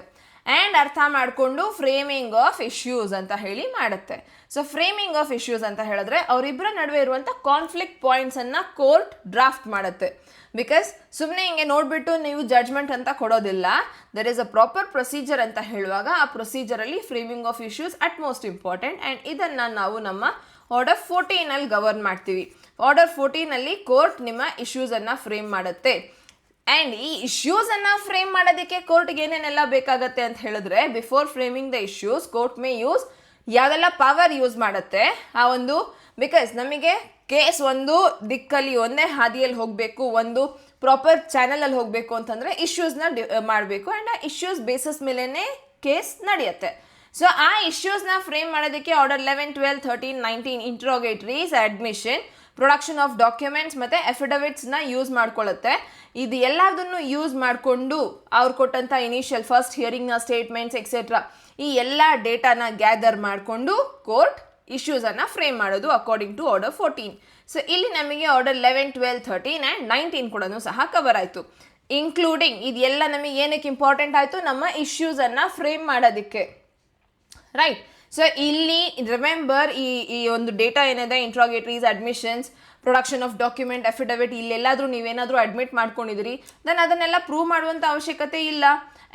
ಆ್ಯಂಡ್ ಅರ್ಥ ಮಾಡಿಕೊಂಡು ಫ್ರೇಮಿಂಗ್ ಆಫ್ ಇಶ್ಯೂಸ್ ಅಂತ ಹೇಳಿ ಮಾಡುತ್ತೆ. ಸೊ ಫ್ರೇಮಿಂಗ್ ಆಫ್ ಇಶ್ಯೂಸ್ ಅಂತ ಹೇಳಿದ್ರೆ ಅವರಿಬ್ಬರ ನಡುವೆ ಇರುವಂಥ ಕಾನ್ಫ್ಲಿಕ್ಟ್ ಪಾಯಿಂಟ್ಸನ್ನು ಕೋರ್ಟ್ ಡ್ರಾಫ್ಟ್ ಮಾಡುತ್ತೆ. ಬಿಕಾಸ್ ಸುಮ್ಮನೆ ಹಿಂಗೆ ನೋಡಿಬಿಟ್ಟು ನೀವು ಜಡ್ಜ್ಮೆಂಟ್ ಅಂತ ಕೊಡೋದಿಲ್ಲ, there is a proper procedure ಅಂತ ಹೇಳುವಾಗ ಆ ಪ್ರೊಸೀಜರಲ್ಲಿ framing of issues at most important. And ಇದನ್ನು ನಾವು ನಮ್ಮ ಆರ್ಡರ್ 14 ಗವರ್ನ್ ಮಾಡ್ತೀವಿ. ಆರ್ಡರ್ 14 ಕೋರ್ಟ್ ನಿಮ್ಮ ಇಶ್ಯೂಸನ್ನು ಫ್ರೇಮ್ ಮಾಡುತ್ತೆ. ಆ್ಯಂಡ್ ಈ ಇಶ್ಯೂಸನ್ನು ಫ್ರೇಮ್ ಮಾಡೋದಕ್ಕೆ ಕೋರ್ಟ್ಗೆ ಏನೇನೆಲ್ಲ ಬೇಕಾಗತ್ತೆ ಅಂತ ಹೇಳಿದ್ರೆ, before framing the issues court may use ಯಾವುದೆಲ್ಲ ಪವರ್ ಯೂಸ್ ಮಾಡುತ್ತೆ ಆ ಒಂದು, ಬಿಕಾಸ್ ನಮಗೆ ಕೇಸ್ ಒಂದು ದಿಕ್ಕಲ್ಲಿ ಒಂದೇ ಹಾದಿಯಲ್ಲಿ ಹೋಗಬೇಕು, ಒಂದು ಪ್ರಾಪರ್ ಚಾನಲಲ್ಲಿ ಹೋಗಬೇಕು ಅಂತಂದರೆ ಇಶ್ಯೂಸ್ನ ಮಾಡಬೇಕು. ಆ್ಯಂಡ್ ಆ ಇಶ್ಯೂಸ್ ಬೇಸಿಸ್ ಮೇಲೇ ಕೇಸ್ ನಡೆಯುತ್ತೆ. ಸೊ ಆ ಇಶ್ಯೂಸ್ನ ಫ್ರೇಮ್ ಮಾಡೋದಕ್ಕೆ order 11, 12, 13, 19 interrogatories, admission, production of documents ಮತ್ತು ಎಫಿಡವಿಟ್ಸ್ನ ಯೂಸ್ ಮಾಡ್ಕೊಳ್ಳುತ್ತೆ. ಇದು ಎಲ್ಲದನ್ನು ಯೂಸ್ ಮಾಡಿಕೊಂಡು ಅವ್ರು ಕೊಟ್ಟಂಥ ಇನಿಷಿಯಲ್ ಫಸ್ಟ್ ಹಿಯರಿಂಗ್ನ ಸ್ಟೇಟ್ಮೆಂಟ್ಸ್ ಎಕ್ಸೆಟ್ರಾ ಈ ಎಲ್ಲ ಡೇಟಾನ ಗ್ಯಾದರ್ ಮಾಡಿಕೊಂಡು ಕೋರ್ಟ್ ಇಶ್ಯೂಸನ್ನು ಫ್ರೇಮ್ ಮಾಡೋದು ಅಕಾರ್ಡಿಂಗ್ ಟು ಆರ್ಡರ್ 14. ಸೊ ಇಲ್ಲಿ ನಮಗೆ ಆರ್ಡರ್ 11, 12, 13 ಆ್ಯಂಡ್ 19 ಕೂಡ ಸಹ ಕವರ್ ಆಯಿತು. ಇನ್ಕ್ಲೂಡಿಂಗ್ ಇದೆಲ್ಲ ನಮಗೆ ಏನಕ್ಕೆ ಇಂಪಾರ್ಟೆಂಟ್ ಆಯಿತು, ನಮ್ಮ ಇಶ್ಯೂಸನ್ನು ಫ್ರೇಮ್ ಮಾಡೋದಕ್ಕೆ, ರೈಟ್? ಸೊ ಇಲ್ಲಿ ರಿಮೆಂಬರ್ ಈ ಒಂದು ಡೇಟಾ ಏನಿದೆ, interrogatories, admissions, production of document, affidavit, ಇಲ್ಲೆಲ್ಲಾದರೂ ನೀವೇನಾದರೂ ಅಡ್ಮಿಟ್ ಮಾಡ್ಕೊಂಡಿದ್ದೀರಿ, ದೆನ್ ಅದನ್ನೆಲ್ಲ ಪ್ರೂವ್ ಮಾಡುವಂಥ ಅವಶ್ಯಕತೆ ಇಲ್ಲ.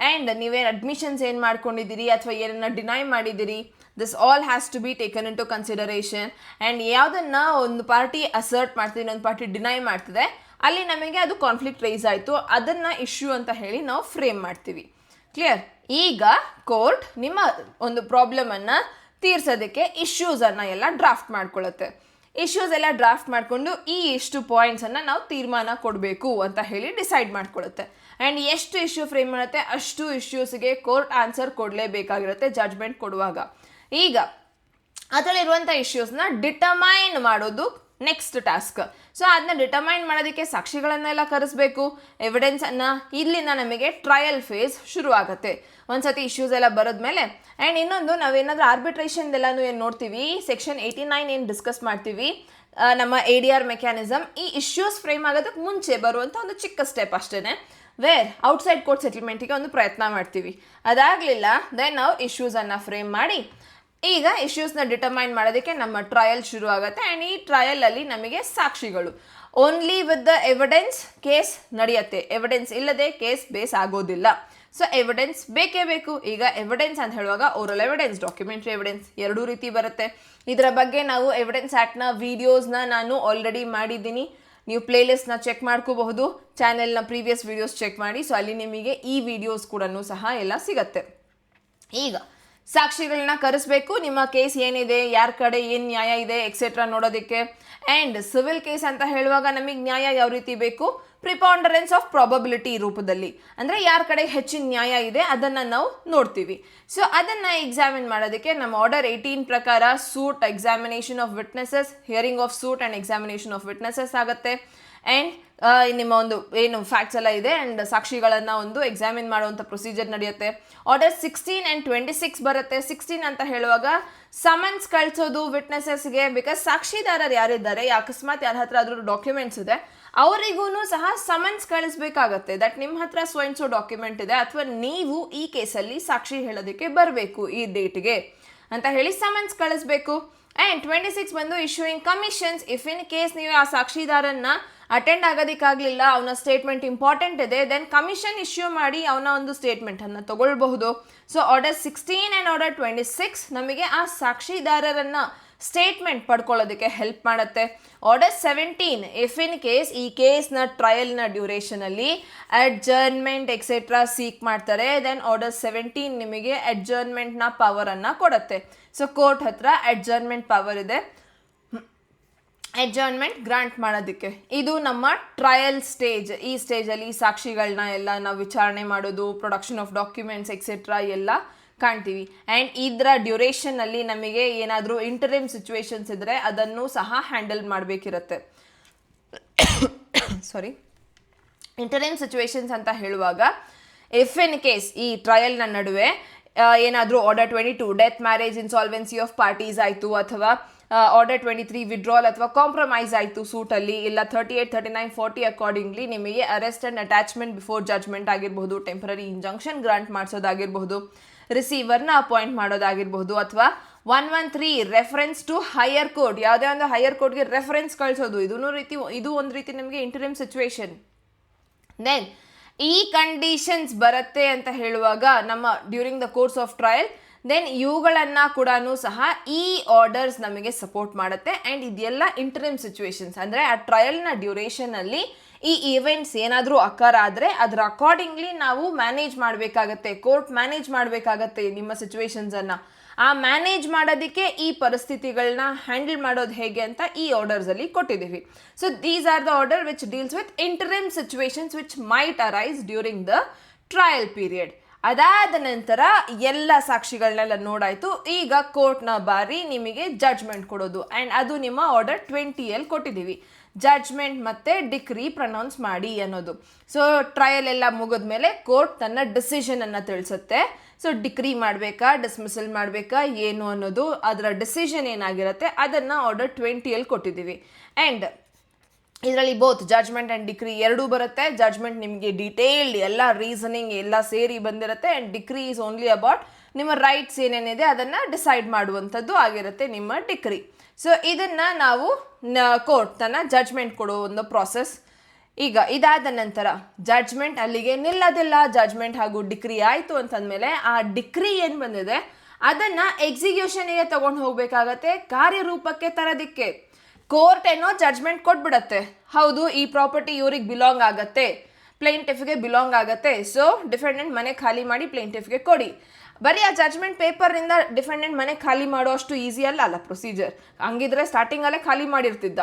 ಆ್ಯಂಡ್ ನೀವೇನು ಅಡ್ಮಿಷನ್ಸ್ ಏನು ಮಾಡ್ಕೊಂಡಿದ್ದೀರಿ ಅಥವಾ ಏನನ್ನ ಡಿನೈ ಮಾಡಿದ್ದೀರಿ, this all has to be taken into consideration. And ಯಾವುದನ್ನು ಒಂದು ಪಾರ್ಟಿ ಅಸರ್ಟ್ ಮಾಡ್ತಿದೆ, ಇನ್ನೊಂದು ಪಾರ್ಟಿ ಡಿನೈ ಮಾಡ್ತಿದೆ, ಅಲ್ಲಿ ನಮಗೆ ಅದು ಕಾನ್ಫ್ಲಿಕ್ಟ್ ರೈಸ್ ಆಯಿತು, ಅದನ್ನು ಇಶ್ಯೂ ಅಂತ ಹೇಳಿ ನಾವು ಫ್ರೇಮ್ ಮಾಡ್ತೀವಿ. ಕ್ಲಿಯರ್? ಈಗ ಕೋರ್ಟ್ ನಿಮ್ಮ ಒಂದು ಪ್ರಾಬ್ಲಮನ್ನು ತೀರ್ಸೋದಕ್ಕೆ ಇಶ್ಯೂಸನ್ನು ಎಲ್ಲ ಡ್ರಾಫ್ಟ್ ಮಾಡ್ಕೊಳ್ಳುತ್ತೆ. ಇಶ್ಯೂಸ್ ಎಲ್ಲ ಡ್ರಾಫ್ಟ್ ಮಾಡಿಕೊಂಡು ಇಷ್ಟು ಪಾಯಿಂಟ್ಸನ್ನು ನಾವು ತೀರ್ಮಾನ ಕೊಡಬೇಕು ಅಂತ ಹೇಳಿ ಡಿಸೈಡ್ ಮಾಡ್ಕೊಳ್ಳುತ್ತೆ. ಆ್ಯಂಡ್ ಎಷ್ಟು ಇಶ್ಯೂ ಫ್ರೇಮ್ ಮಾಡುತ್ತೆ ಅಷ್ಟು ಇಶ್ಯೂಸ್ಗೆ ಕೋರ್ಟ್ ಆನ್ಸರ್ ಕೊಡಲೇಬೇಕಾಗಿರುತ್ತೆ ಜಡ್ಜ್ಮೆಂಟ್ ಕೊಡುವಾಗ. ಈಗ ಅದರಲ್ಲಿರುವಂಥ ಇಶ್ಯೂಸ್ನ ಡಿಟರ್ಮೈನ್ ಮಾಡೋದು ನೆಕ್ಸ್ಟ್ ಟಾಸ್ಕ್. ಸೊ ಅದನ್ನ ಡಿಟರ್ಮೈನ್ ಮಾಡೋದಕ್ಕೆ ಸಾಕ್ಷಿಗಳನ್ನೆಲ್ಲ ಕರೆಸಬೇಕು, ಎವಿಡೆನ್ಸನ್ನು. ಇಲ್ಲಿಂದ ನಮಗೆ ಟ್ರಯಲ್ ಫೇಸ್ ಶುರು ಆಗುತ್ತೆ ಒಂದ್ಸತಿ ಇಶ್ಯೂಸ್ ಎಲ್ಲ ಬರೋದ್ಮೇಲೆ. ಆ್ಯಂಡ್ ಇನ್ನೊಂದು ನಾವೇನಾದರೂ ಆರ್ಬಿಟ್ರೇಷನ್ದೆಲ್ಲನೂ ಏನು ನೋಡ್ತೀವಿ, ಸೆಕ್ಷನ್ 89 ಏನು ಡಿಸ್ಕಸ್ ಮಾಡ್ತೀವಿ, ನಮ್ಮ ADR ಮೆಕ್ಯಾನಿಸಮ್, ಈ ಇಶ್ಯೂಸ್ ಫ್ರೇಮ್ ಆಗೋದಕ್ಕೆ ಮುಂಚೆ ಬರುವಂಥ ಒಂದು ಚಿಕ್ಕ ಸ್ಟೆಪ್ ಅಷ್ಟೇ, ವೇರ್ ಔಟ್ಸೈಡ್ ಕೋರ್ಟ್ ಸೆಟಲ್ಮೆಂಟಿಗೆ ಒಂದು ಪ್ರಯತ್ನ ಮಾಡ್ತೀವಿ. ಅದಾಗಲಿಲ್ಲ ದೆನ್ ನಾವು ಇಶ್ಯೂಸನ್ನು ಫ್ರೇಮ್ ಮಾಡಿ ಈಗ ಇಶ್ಯೂಸ್ನ ಡಿಟರ್ಮೈನ್ ಮಾಡೋದಕ್ಕೆ ನಮ್ಮ ಟ್ರಯಲ್ ಶುರು ಆಗುತ್ತೆ. ಆ್ಯಂಡ್ ಈ ಟ್ರಯಲಲ್ಲಿ ನಮಗೆ ಸಾಕ್ಷಿಗಳು only with the evidence case ನಡೆಯುತ್ತೆ, ಎವಿಡೆನ್ಸ್ ಇಲ್ಲದೆ ಕೇಸ್ ಬೇಸ್ ಆಗೋದಿಲ್ಲ. ಸೊ ಎವಿಡೆನ್ಸ್ ಬೇಕೇ ಬೇಕು. ಈಗ ಎವಿಡೆನ್ಸ್ ಅಂತ ಹೇಳುವಾಗ ಓರಲ್ ಎವಿಡೆನ್ಸ್, ಡಾಕ್ಯುಮೆಂಟ್ರಿ ಎವಿಡೆನ್ಸ್ ಎರಡೂ ರೀತಿ ಬರುತ್ತೆ. ಇದರ ಬಗ್ಗೆ ನಾವು ಎವಿಡೆನ್ಸ್ ಆ್ಯಕ್ಟ್ನ ವೀಡಿಯೋಸ್ನ ನಾನು ಆಲ್ರೆಡಿ ಮಾಡಿದ್ದೀನಿ, ನೀವು ಪ್ಲೇಲಿಸ್ಟ್ನ ಚೆಕ್ ಮಾಡ್ಕೋಬಹುದು, ಚಾನೆಲ್ನ ಪ್ರೀವಿಯಸ್ ವೀಡಿಯೋಸ್ ಚೆಕ್ ಮಾಡಿ. ಸೊ ಅಲ್ಲಿ ನಿಮಗೆ ಈ ವಿಡಿಯೋಸ್ ಕೂಡ ಸಹ ಎಲ್ಲ ಸಿಗುತ್ತೆ. ಈಗ ಸಾಕ್ಷಿಗಳನ್ನ ಕರೆಸಬೇಕು, ನಿಮ್ಮ ಕೇಸ್ ಏನಿದೆ, ಯಾರ ಕಡೆ ಏನು ನ್ಯಾಯ ಇದೆ ಎಕ್ಸೆಟ್ರಾ ನೋಡೋದಕ್ಕೆ. ಆ್ಯಂಡ್ ಸಿವಿಲ್ ಕೇಸ್ ಅಂತ ಹೇಳುವಾಗ ನಮಗೆ ನ್ಯಾಯ ಯಾವ ರೀತಿ ಬೇಕು, ಪ್ರಿಪಾಂಡರೆನ್ಸ್ ಆಫ್ ಪ್ರಾಬಬಿಲಿಟಿ ರೂಪದಲ್ಲಿ, ಅಂದರೆ ಯಾರ ಕಡೆ ಹೆಚ್ಚಿನ ನ್ಯಾಯ ಇದೆ ಅದನ್ನು ನಾವು ನೋಡ್ತೀವಿ. ಸೊ ಅದನ್ನು ಎಕ್ಸಾಮಿನ್ ಮಾಡೋದಕ್ಕೆ ನಮ್ಮ ಆರ್ಡರ್ 18 ಪ್ರಕಾರ suit, examination of witnesses, hearing of suit and examination of witnesses ಆಗುತ್ತೆ. ಆ್ಯಂಡ್ ನಿಮ್ಮ ಒಂದು ಏನು ಫ್ಯಾಕ್ಟ್ಸ್ ಎಲ್ಲ ಇದೆ ಆ್ಯಂಡ್ ಸಾಕ್ಷಿಗಳನ್ನು ಒಂದು ಎಕ್ಸಾಮಿನ್ ಮಾಡುವಂಥ ಪ್ರೊಸೀಜರ್ ನಡೆಯುತ್ತೆ. ಆರ್ಡರ್ 16 ಆ್ಯಂಡ್ 26 ಬರುತ್ತೆ. 16 ಅಂತ ಹೇಳುವಾಗ ಸಮನ್ಸ್ ಕಳಿಸೋದು ವಿಟ್ನೆಸಸ್ಗೆ, ಬಿಕಾಸ್ ಸಾಕ್ಷಿದಾರರು ಯಾರಿದ್ದಾರೆ, ಅಕಸ್ಮಾತ್ ಯಾರ ಹತ್ರ ಅದ್ರ ಡಾಕ್ಯುಮೆಂಟ್ಸ್ ಇದೆ ಅವರಿಗೂ ಸಹ ಸಮನ್ಸ್ ಕಳಿಸ್ಬೇಕಾಗತ್ತೆ. ದಟ್ ನಿಮ್ಮ ಹತ್ರ ಸ್ವಯಂಸೋ ಡಾಕ್ಯುಮೆಂಟ್ ಇದೆ ಅಥವಾ ನೀವು ಈ ಕೇಸಲ್ಲಿ ಸಾಕ್ಷಿ ಹೇಳೋದಕ್ಕೆ ಬರಬೇಕು ಈ ಡೇಟ್ಗೆ ಅಂತ ಹೇಳಿ ಸಮನ್ಸ್ ಕಳಿಸ್ಬೇಕು. ಆ್ಯಂಡ್ 26 ಬಂದು issuing commissions. If in case ನೀವು ಆ ಸಾಕ್ಷಿದಾರನ್ನ ಅಟೆಂಡ್ ಆಗೋದಕ್ಕಾಗಲಿಲ್ಲ, ಅವನ ಸ್ಟೇಟ್ಮೆಂಟ್ ಇಂಪಾರ್ಟೆಂಟ್ ಇದೆ, ದೆನ್ ಕಮಿಷನ್ ಇಶ್ಯೂ ಮಾಡಿ ಅವನ ಒಂದು ಸ್ಟೇಟ್ಮೆಂಟನ್ನು ತಗೊಳ್ಬಹುದು. ಸೊ ಆರ್ಡರ್ 16 ಆ್ಯಂಡ್ ಆರ್ಡರ್ 26 ನಮಗೆ ಆ ಸಾಕ್ಷಿದಾರರನ್ನು ಸ್ಟೇಟ್ಮೆಂಟ್ ಪಡ್ಕೊಳ್ಳೋದಕ್ಕೆ ಹೆಲ್ಪ್ ಮಾಡುತ್ತೆ. ಆರ್ಡರ್ 17 ಇಫ್ ಇನ್ ಕೇಸ್ ಈ ಕೇಸ್ನ ಟ್ರಯಲ್ನ ಡ್ಯೂರೇಷನಲ್ಲಿ ಅಡ್ಜರ್ನ್ಮೆಂಟ್ ಎಕ್ಸೆಟ್ರಾ ಸೀಕ್ ಮಾಡ್ತಾರೆ, ದೆನ್ ಆರ್ಡರ್ 17 ನಿಮಗೆ ಅಡ್ಜರ್ನ್ಮೆಂಟ್ನ ಪವರನ್ನು ಕೊಡುತ್ತೆ. ಸೊ ಕೋರ್ಟ್ ಹತ್ರ ಅಡ್ಜರ್ನ್ಮೆಂಟ್ ಪವರ್ ಇದೆ ಅಡ್ಜರ್ನ್ಮೆಂಟ್ ಗ್ರಾಂಟ್ ಮಾಡೋದಕ್ಕೆ. ಇದು ನಮ್ಮ ಟ್ರಯಲ್ ಸ್ಟೇಜ್. ಈ ಸ್ಟೇಜಲ್ಲಿ ಸಾಕ್ಷಿಗಳನ್ನ ಎಲ್ಲ ನಾವು ವಿಚಾರಣೆ ಮಾಡೋದು, ಪ್ರೊಡಕ್ಷನ್ ಆಫ್ ಡಾಕ್ಯುಮೆಂಟ್ಸ್ ಎಕ್ಸೆಟ್ರಾ ಎಲ್ಲ ಕಾಣ್ತೀವಿ. ಆ್ಯಂಡ್ ಇದರ ಡ್ಯೂರೇಷನ್ನಲ್ಲಿ ನಮಗೆ ಏನಾದರೂ ಇಂಟರಿಮ್ ಸಿಚುವೇಶನ್ಸ್ ಇದ್ದರೆ ಅದನ್ನು ಸಹ ಹ್ಯಾಂಡಲ್ ಮಾಡಬೇಕಿರುತ್ತೆ. ಸಾರಿ, ಇಂಟರಿಮ್ ಸಿಚುವೇಶನ್ಸ್ ಅಂತ ಹೇಳುವಾಗ ಇಫ್ ಇನ್ ಕೇಸ್ ಈ ಟ್ರಯಲ್ನ ನಡುವೆ ಏನಾದರೂ order 22 death, marriage, insolvency of parties ಆಯಿತು, ಅಥವಾ ಆರ್ಡರ್ 23 ವಿಡ್ರಾಲ್ ಅಥವಾ ಕಾಂಪ್ರಮೈಸ್ ಆಯಿತು ಸೂಟಲ್ಲಿ, ಇಲ್ಲ 38, 39, 40 ಅಕಾರ್ಡಿಂಗ್ಲಿ ನಿಮಗೆ arrest and attachment before judgment ಆಗಿರಬಹುದು, ಟೆಂಪರರಿ ಇಂಜಂಕ್ಷನ್ ಗ್ರಾಂಟ್ ಮಾಡಿಸೋದಾಗಿರಬಹುದು, ರಿಸೀವರ್ನ ಅಪಾಯಿಂಟ್ ಮಾಡೋದಾಗಿರಬಹುದು, ಅಥವಾ 113 ರೆಫರೆನ್ಸ್ ಟು ಹೈಯರ್ ಕೋರ್ಟ್, ಯಾವುದೇ ಒಂದು ಹೈಯರ್ ಕೋರ್ಟ್ಗೆ ರೆಫರೆನ್ಸ್ ಕಳಿಸೋದು, ಇದು ಒಂದು ರೀತಿ ನಮಗೆ ಇಂಟರಿಮ್ ಸಿಚುವೇಶನ್. ದೆನ್ ಈ ಕಂಡೀಷನ್ಸ್ ಬರುತ್ತೆ ಅಂತ ಹೇಳುವಾಗ ನಮ್ಮ during the course of trial, then ಇವುಗಳನ್ನು ಕೂಡ ಸಹ ಈ ಆರ್ಡರ್ಸ್ ನಮಗೆ ಸಪೋರ್ಟ್ ಮಾಡುತ್ತೆ. ಆ್ಯಂಡ್ ಇದೆಲ್ಲ ಇಂಟರಿಮ್ ಸಿಚುವೇಶನ್ಸ್, ಅಂದರೆ ಆ ಟ್ರಯಲ್ನ ಡ್ಯೂರೇಷನಲ್ಲಿ ಈ ಈವೆಂಟ್ಸ್ ಏನಾದರೂ ಅಕರ್ ಆದರೆ ಅದರ ಅಕಾರ್ಡಿಂಗ್ಲಿ ನಾವು ಮ್ಯಾನೇಜ್ ಮಾಡಬೇಕಾಗತ್ತೆ, ಕೋರ್ಟ್ ಮ್ಯಾನೇಜ್ ಮಾಡಬೇಕಾಗತ್ತೆ ನಿಮ್ಮ ಸಿಚುವೇಶನ್ಸನ್ನು. ಆ ಮ್ಯಾನೇಜ್ ಮಾಡೋದಕ್ಕೆ ಈ ಪರಿಸ್ಥಿತಿಗಳನ್ನ ಹ್ಯಾಂಡಲ್ ಮಾಡೋದು ಹೇಗೆ ಅಂತ ಈ ಆರ್ಡರ್ಸಲ್ಲಿ ಕೊಟ್ಟಿದ್ದೀವಿ. So these are the order which deals with interim situations which might arise during the trial period. ಅದಾದ ನಂತರ ಎಲ್ಲ ಸಾಕ್ಷಿಗಳನ್ನೆಲ್ಲ ನೋಡಾಯಿತು. ಈಗ ಕೋರ್ಟ್ನ ಬಾರಿ ನಿಮಗೆ ಜಡ್ಜ್ಮೆಂಟ್ ಕೊಡೋದು. ಆ್ಯಂಡ್ ಅದು ನಿಮ್ಮ ಆರ್ಡರ್ 20ಯಲ್ಲಿ ಕೊಟ್ಟಿದ್ದೀವಿ, ಜಡ್ಜ್ಮೆಂಟ್ ಮತ್ತು ಡಿಕ್ರಿ ಪ್ರನೌನ್ಸ್ ಮಾಡಿ ಅನ್ನೋದು. ಸೊ ಟ್ರಯಲ್ ಎಲ್ಲ ಮುಗಿದ ಮೇಲೆ ಕೋರ್ಟ್ ತನ್ನ ಡಿಸಿಷನನ್ನು ತಿಳಿಸುತ್ತೆ. ಸೊ ಡಿಕ್ರಿ ಮಾಡಬೇಕಾ, ಡಿಸ್ಮಿಸಲ್ ಮಾಡಬೇಕಾ ಏನು ಅನ್ನೋದು, ಅದರ ಡಿಸಿಷನ್ ಏನಾಗಿರುತ್ತೆ ಅದನ್ನು ಆರ್ಡರ್ 20ಯಲ್ಲಿ ಕೊಟ್ಟಿದ್ದೀವಿ. ಆ್ಯಂಡ್ ಇದರಲ್ಲಿ ಬೋತ್ ಜಡ್ಜ್ಮೆಂಟ್ ಆ್ಯಂಡ್ ಡಿಕ್ರಿ ಎರಡೂ ಬರುತ್ತೆ. ಜಡ್ಜ್ಮೆಂಟ್ ನಿಮಗೆ ಡೀಟೇಲ್ಡ್ ಎಲ್ಲ ರೀಸನಿಂಗ್ ಎಲ್ಲ ಸೇರಿ ಬಂದಿರುತ್ತೆ. And decree is only about ನಿಮ್ಮ ರೈಟ್ಸ್ ಏನೇನಿದೆ ಅದನ್ನು ಡಿಸೈಡ್ ಮಾಡುವಂಥದ್ದು ಆಗಿರುತ್ತೆ ನಿಮ್ಮ ಡಿಕ್ರಿ. ಸೊ ಇದನ್ನು ನಾವು ಕೋರ್ಟ್ ತನ್ನ ಜಡ್ಜ್ಮೆಂಟ್ ಕೊಡೋ ಒಂದು ಪ್ರಾಸೆಸ್. ಈಗ ಇದಾದ ನಂತರ ಜಡ್ಜ್ಮೆಂಟ್ ಅಲ್ಲಿಗೆ ನಿಲ್ಲೋದಿಲ್ಲ. ಜಡ್ಜ್ಮೆಂಟ್ ಹಾಗೂ ಡಿಕ್ರಿ ಆಯಿತು ಅಂತಂದಮೇಲೆ ಆ ಡಿಕ್ರಿ ಏನು ಬಂದಿದೆ ಅದನ್ನು ಎಕ್ಸಿಕ್ಯೂಷನ್ಗೆ ತೊಗೊಂಡು ಹೋಗಬೇಕಾಗತ್ತೆ, ಕಾರ್ಯರೂಪಕ್ಕೆ ತರೋದಕ್ಕೆ. ಕೋರ್ಟ್ ಏನೋ ಜಡ್ಜ್ಮೆಂಟ್ ಕೊಟ್ಬಿಡತ್ತೆ, ಹೌದು ಈ ಪ್ರಾಪರ್ಟಿ ಇವ್ರಿಗೆ ಬಿಲಾಂಗ್ ಆಗತ್ತೆ, ಪ್ಲೇಂಟಿಫ್ಗೆ ಬಿಲಾಂಗ್ ಆಗತ್ತೆ, ಸೊ ಡಿಫೆಂಡೆಂಟ್ ಮನೆ ಖಾಲಿ ಮಾಡಿ ಪ್ಲೇಂಟಿಫ್ಗೆ ಕೊಡಿ. ಬರೀ ಆ ಜಡ್ಜ್ಮೆಂಟ್ ಪೇಪರಿಂದ ಡಿಫೆಂಡೆಂಟ್ ಮನೆ ಖಾಲಿ ಮಾಡೋ ಅಷ್ಟು ಈಸಿ ಅಲ್ಲ ಪ್ರೊಸೀಜರ್. ಹಂಗಿದ್ರೆ ಸ್ಟಾರ್ಟಿಂಗಲ್ಲೇ ಖಾಲಿ ಮಾಡಿರ್ತಿದ್ದ.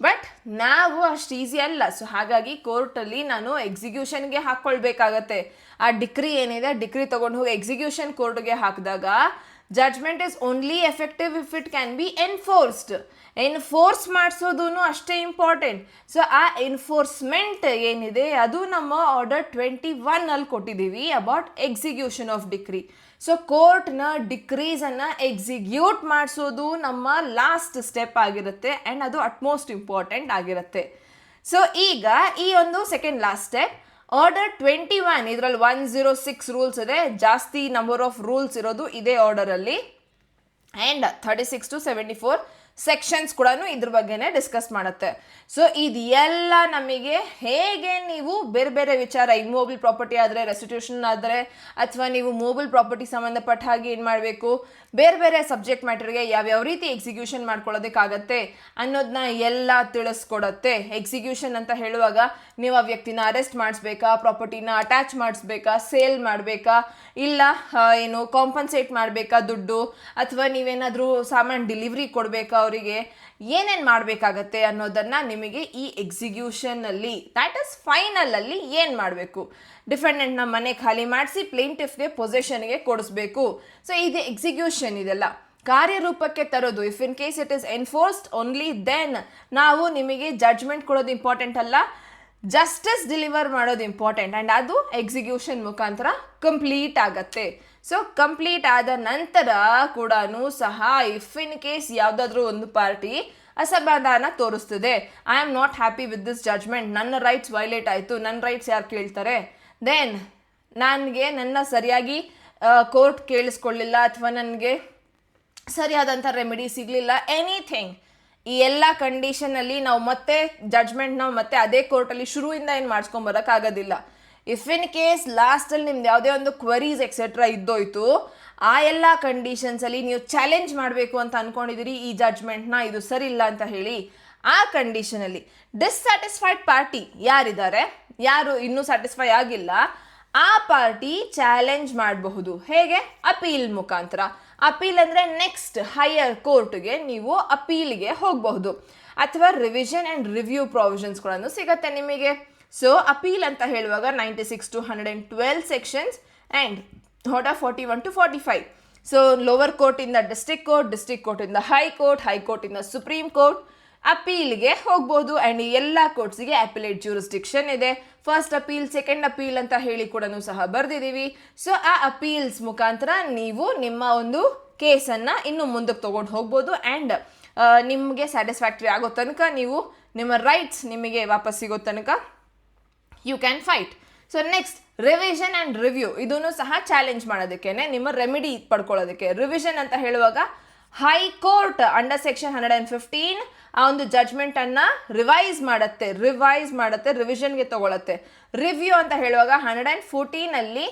ಬಟ್ ನಾವು ಅಷ್ಟು ಈಸಿ ಅಲ್ಲ. ಸೊ ಹಾಗಾಗಿ ಕೋರ್ಟಲ್ಲಿ ನಾನು ಎಕ್ಸಿಕ್ಯೂಷನ್ಗೆ ಹಾಕ್ಕೊಳ್ಬೇಕಾಗತ್ತೆ. ಆ ಡಿಕ್ರಿ ಏನಿದೆ ಡಿಕ್ರಿ ತೊಗೊಂಡು ಹೋಗಿ ಎಕ್ಸಿಕ್ಯೂಷನ್ ಕೋರ್ಟ್ಗೆ ಹಾಕಿದಾಗ judgment is only effective if it can be enforced. Enforce ಮಾಡಿಸೋದು ಅಷ್ಟೇ ಇಂಪಾರ್ಟೆಂಟ್. ಸೊ ಆ ಎನ್ಫೋರ್ಸ್ಮೆಂಟ್ ಏನಿದೆ ಅದು ನಮ್ಮ ಆರ್ಡರ್ 21ಅಲ್ಲಿ ಕೊಟ್ಟಿದ್ದೀವಿ about execution of decree. So ಕೋರ್ಟ್ನ ಡಿಕ್ರೀಸನ್ನು ಎಕ್ಸಿಕ್ಯೂಟ್ ಮಾಡಿಸೋದು ನಮ್ಮ ಲಾಸ್ಟ್ ಸ್ಟೆಪ್ ಆಗಿರುತ್ತೆ. ಆ್ಯಂಡ್ ಅದು ಅಟ್ಮೋಸ್ಟ್ ಇಂಪಾರ್ಟೆಂಟ್ ಆಗಿರುತ್ತೆ. ಸೊ ಈಗ ಈ ಒಂದು ಸೆಕೆಂಡ್ ಲಾಸ್ಟ್ ಸ್ಟೆಪ್ ಆರ್ಡರ್ 21, ಇದರಲ್ಲಿ 106 ರೂಲ್ಸ್ ಇದೆ, ಜಾಸ್ತಿ ನಂಬರ್ ಆಫ್ ರೂಲ್ಸ್ ಇರೋದು ಇದೇ ಆರ್ಡರಲ್ಲಿ. ಆ್ಯಂಡ್ 36 to 74 ಸೆಕ್ಷನ್ಸ್ ಕೂಡ ಇದ್ರ ಬಗ್ಗೆನೇ ಡಿಸ್ಕಸ್ ಮಾಡುತ್ತೆ. ಸೊ ಇದೆಲ್ಲ ನಮಗೆ ಹೇಗೆ ನೀವು ಬೇರೆ ಬೇರೆ ವಿಚಾರ, ಇಮ್ಮೂವಬಲ್ ಪ್ರಾಪರ್ಟಿ ಆದರೆ, ರೆಸ್ಟಿಟ್ಯೂಷನ್ ಆದರೆ, ಅಥವಾ ನೀವು ಮೂವಬಲ್ ಪ್ರಾಪರ್ಟಿ ಸಂಬಂಧಪಟ್ಟ ಹಾಗೆ ಏನು ಮಾಡಬೇಕು, ಬೇರೆ ಬೇರೆ ಸಬ್ಜೆಕ್ಟ್ ಮ್ಯಾಟರ್ಗೆ ಯಾವ್ಯಾವ ರೀತಿ ಎಕ್ಸಿಕ್ಯೂಷನ್ ಮಾಡ್ಕೊಳ್ಳೋದಕ್ಕಾಗತ್ತೆ ಅನ್ನೋದನ್ನ ಎಲ್ಲ ತಿಳಿಸ್ಕೊಡತ್ತೆ. ಎಕ್ಸಿಕ್ಯೂಷನ್ ಅಂತ ಹೇಳುವಾಗ ನೀವು ಆ ವ್ಯಕ್ತಿನ ಅರೆಸ್ಟ್ ಮಾಡಿಸ್ಬೇಕಾ, ಪ್ರಾಪರ್ಟಿನ ಅಟ್ಯಾಚ್ ಮಾಡಿಸ್ಬೇಕಾ, ಸೇಲ್ ಮಾಡಬೇಕಾ, ಇಲ್ಲ ಏನು ಕಾಂಪನ್ಸೇಟ್ ಮಾಡಬೇಕಾ ದುಡ್ಡು, ಅಥವಾ ನೀವೇನಾದರೂ ಸಾಮಾನು ಡೆಲಿವ್ರಿ ಕೊಡಬೇಕಾ ಅವರಿಗೆ ಏನೇನು ಮಾಡಬೇಕಾಗತ್ತೆ ಅನ್ನೋದನ್ನು ನಿಮಗೆ ಈ ಎಕ್ಸಿಕ್ಯೂಷನ್ನಲ್ಲಿ ದ್ಯಾಟ್ ಇಸ್ ಫೈನಲಲ್ಲಿ ಏನು ಮಾಡಬೇಕು, ಡಿಫೆಂಡೆಂಟ್ನ ಮನೆ ಖಾಲಿ ಮಾಡಿಸಿ ಪ್ಲೇಂಟಿಫ್ಗೆ ಪೊಸೆಷನ್ಗೆ ಕೊಡಿಸ್ಬೇಕು. ಸೊ ಇದು ಎಕ್ಸಿಕ್ಯೂಷನ್, ಇದೆಲ್ಲ ಕಾರ್ಯರೂಪಕ್ಕೆ ತರೋದು. If in case it is enforced only then ನಾವು ನಿಮಗೆ ಜಡ್ಜ್ಮೆಂಟ್ ಕೊಡೋದು ಇಂಪಾರ್ಟೆಂಟ್ ಅಲ್ಲ, ಜಸ್ಟಿಸ್ ಡೆಲಿವರ್ ಮಾಡೋದು ಇಂಪಾರ್ಟೆಂಟ್. ಆ್ಯಂಡ್ ಅದು ಎಕ್ಸಿಕ್ಯೂಷನ್ ಮುಖಾಂತರ ಕಂಪ್ಲೀಟ್ ಆಗತ್ತೆ. ಸೊ ಕಂಪ್ಲೀಟ್ ಆದ ನಂತರ ಕೂಡ ಸಹ ಇಫ್ ಇನ್ ಕೇಸ್ ಯಾವುದಾದ್ರೂ ಒಂದು ಪಾರ್ಟಿ ಅಸಮಾಧಾನ ತೋರಿಸ್ತದೆ, I am not happy with this judgment, ನನ್ನ ರೈಟ್ಸ್ ವೈಲೇಟ್ ಆಯಿತು, ನನ್ನ ರೈಟ್ಸ್ ಯಾರು ಕೇಳ್ತಾರೆ, ದೆನ್ ನನ್ನ ಸರಿಯಾಗಿ ಕೋರ್ಟ್ ಕೇಳಿಸ್ಕೊಳ್ಳಿಲ್ಲ ಅಥವಾ ನನಗೆ ಸರಿಯಾದಂಥ ರೆಮಿಡಿ ಸಿಗಲಿಲ್ಲ, ಎನಿಥಿಂಗ್, ಈ ಎಲ್ಲ ಕಂಡೀಷನಲ್ಲಿ ನಾವು ಮತ್ತೆ ಜಡ್ಜ್ಮೆಂಟ್ನ ಮತ್ತೆ ಅದೇ ಕೋರ್ಟಲ್ಲಿ ಶುರುವಿಂದ ಏನು ಮಾಡಿಸ್ಕೊಂಬರೋಕ್ಕಾಗೋದಿಲ್ಲ. ಇಫ್ ಇನ್ ಕೇಸ್ ಲಾಸ್ಟಲ್ಲಿ ನಿಮ್ದು ಯಾವುದೇ ಒಂದು ಕ್ವರೀಸ್ ಎಕ್ಸೆಟ್ರಾ ಇದ್ದೋಯ್ತು, ಆ ಎಲ್ಲ ಕಂಡೀಷನ್ಸಲ್ಲಿ ನೀವು ಚಾಲೆಂಜ್ ಮಾಡಬೇಕು ಅಂತ ಅಂದ್ಕೊಂಡಿದ್ದೀರಿ ಈ ಜಡ್ಜ್ಮೆಂಟ್ನ, ಇದು ಸರಿ ಇಲ್ಲ ಅಂತ ಹೇಳಿ, ಆ ಕಂಡೀಷನಲ್ಲಿ ಡಿಸ್ಸ್ಯಾಟಿಸ್ಫೈಡ್ ಪಾರ್ಟಿ ಯಾರಿದ್ದಾರೆ, ಯಾರು ಇನ್ನೂ ಸ್ಯಾಟಿಸ್ಫೈ ಆಗಿಲ್ಲ, ಆ ಪಾರ್ಟಿ ಚಾಲೆಂಜ್ ಮಾಡಬಹುದು. ಹೇಗೆ? ಅಪೀಲ್ ಮುಖಾಂತರ. ಅಪೀಲ್ ಅಂದರೆ ನೆಕ್ಸ್ಟ್ ಹೈಯರ್ ಕೋರ್ಟ್ಗೆ ನೀವು ಅಪೀಲ್ಗೆ ಹೋಗಬಹುದು, ಅಥವಾ ರಿವಿಷನ್ ಆ್ಯಂಡ್ ರಿವ್ಯೂ ಪ್ರಾವಿಷನ್ಸ್ಗಳನ್ನು ಸಿಗುತ್ತೆ ನಿಮಗೆ. ಸೊ ಅಪೀಲ್ ಅಂತ ಹೇಳುವಾಗ 96 to 112 sections and 41 to 45. So lower ಕೋರ್ಟಿಂದ ಡಿಸ್ಟ್ರಿಕ್ಟ್ ಕೋರ್ಟ್, ಡಿಸ್ಟ್ರಿಕ್ಟ್ ಕೋರ್ಟಿಂದ ಹೈಕೋರ್ಟಿಂದ ಸುಪ್ರೀಂ ಕೋರ್ಟ್ ಅಪೀಲ್ಗೆ ಹೋಗ್ಬೋದು. ಆ್ಯಂಡ್ ಎಲ್ಲ ಕೋರ್ಟ್ಸಿಗೆ ಅಪಿಲೇಟ್ ಜ್ಯೂರಿಸ್ಡಿಕ್ಷನ್ ಇದೆ. ಫಸ್ಟ್ ಅಪೀಲ್, ಸೆಕೆಂಡ್ ಅಪೀಲ್ ಅಂತ ಹೇಳಿ ಕೂಡ ಸಹ ಬರೆದಿದ್ದೀವಿ. ಸೊ ಆ ಅಪೀಲ್ಸ್ ಮುಖಾಂತರ ನೀವು ನಿಮ್ಮ ಒಂದು ಕೇಸನ್ನು ಇನ್ನು ಮುಂದಕ್ಕೆ ತೊಗೊಂಡು ಹೋಗ್ಬೋದು. ಆ್ಯಂಡ್ ನಿಮಗೆ ಸ್ಯಾಟಿಸ್ಫ್ಯಾಕ್ಟ್ರಿ ಆಗೋ ತನಕ, ನೀವು ನಿಮ್ಮ ರೈಟ್ಸ್ ನಿಮಗೆ ವಾಪಸ್ ಸಿಗೋ ತನಕ you can fight. So next revision and review, ಇದೂ ಸಹ ಚಾಲೆಂಜ್ ಮಾಡೋದಕ್ಕೆ, ನಿಮ್ಮ ರೆಮಿಡಿ ಪಡ್ಕೊಳ್ಳೋದಕ್ಕೆ. ರಿವಿಷನ್ ಅಂತ ಹೇಳುವಾಗ ಹೈಕೋರ್ಟ್ ಅಂಡರ್ ಸೆಕ್ಷನ್ 115 ಆ ಒಂದು ಜಡ್ಜ್ಮೆಂಟನ್ನು ರಿವೈಸ್ ಮಾಡುತ್ತೆ, ರಿವಿಷನ್ಗೆ ತಗೊಳತ್ತೆ. ರಿವ್ಯೂ ಅಂತ ಹೇಳುವಾಗ 114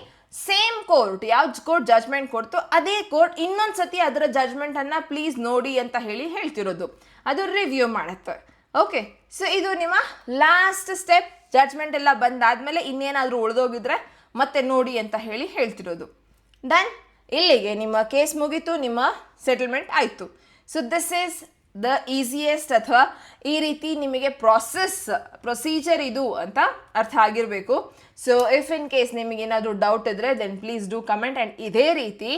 ಸೇಮ್ ಕೋರ್ಟ್, ಯಾವ ಕೋರ್ಟ್ ಜಡ್ಜ್ಮೆಂಟ್ ಕೊಡ್ತು ಅದೇ ಕೋರ್ಟ್ ಇನ್ನೊಂದು ಸತಿ ಅದರ ಜಡ್ಜ್ಮೆಂಟನ್ನು ಪ್ಲೀಸ್ ನೋಡಿ ಅಂತ ಹೇಳ್ತಿರೋದು, ಅದು ರಿವ್ಯೂ ಮಾಡುತ್ತೆ. ಓಕೆ, ಸೊ ಇದು ನಿಮ್ಮ ಲಾಸ್ಟ್ ಸ್ಟೆಪ್. ಜಡ್ಜ್ಮೆಂಟ್ ಎಲ್ಲ ಬಂದಾದಮೇಲೆ ಇನ್ನೇನಾದರೂ ಉಳಿದೋಗಿದ್ರೆ ಮತ್ತೆ ನೋಡಿ ಅಂತ ಹೇಳ್ತಿರೋದು. ಡನ್, ಇಲ್ಲಿಗೆ ನಿಮ್ಮ ಕೇಸ್ ಮುಗೀತು, ನಿಮ್ಮ ಸೆಟಲ್ಮೆಂಟ್ ಆಯಿತು. So this is the easiest, ಅಥವಾ ಈ ರೀತಿ ನಿಮಗೆ ಪ್ರೊಸೀಜರ್ ಇದು ಅಂತ ಅರ್ಥ ಆಗಿರಬೇಕು. ಸೊ ಇಫ್ ಇನ್ ಕೇಸ್ ನಿಮಗೇನಾದರೂ ಡೌಟ್ ಇದ್ದರೆ then please do comment. And ಇದೇ ರೀತಿ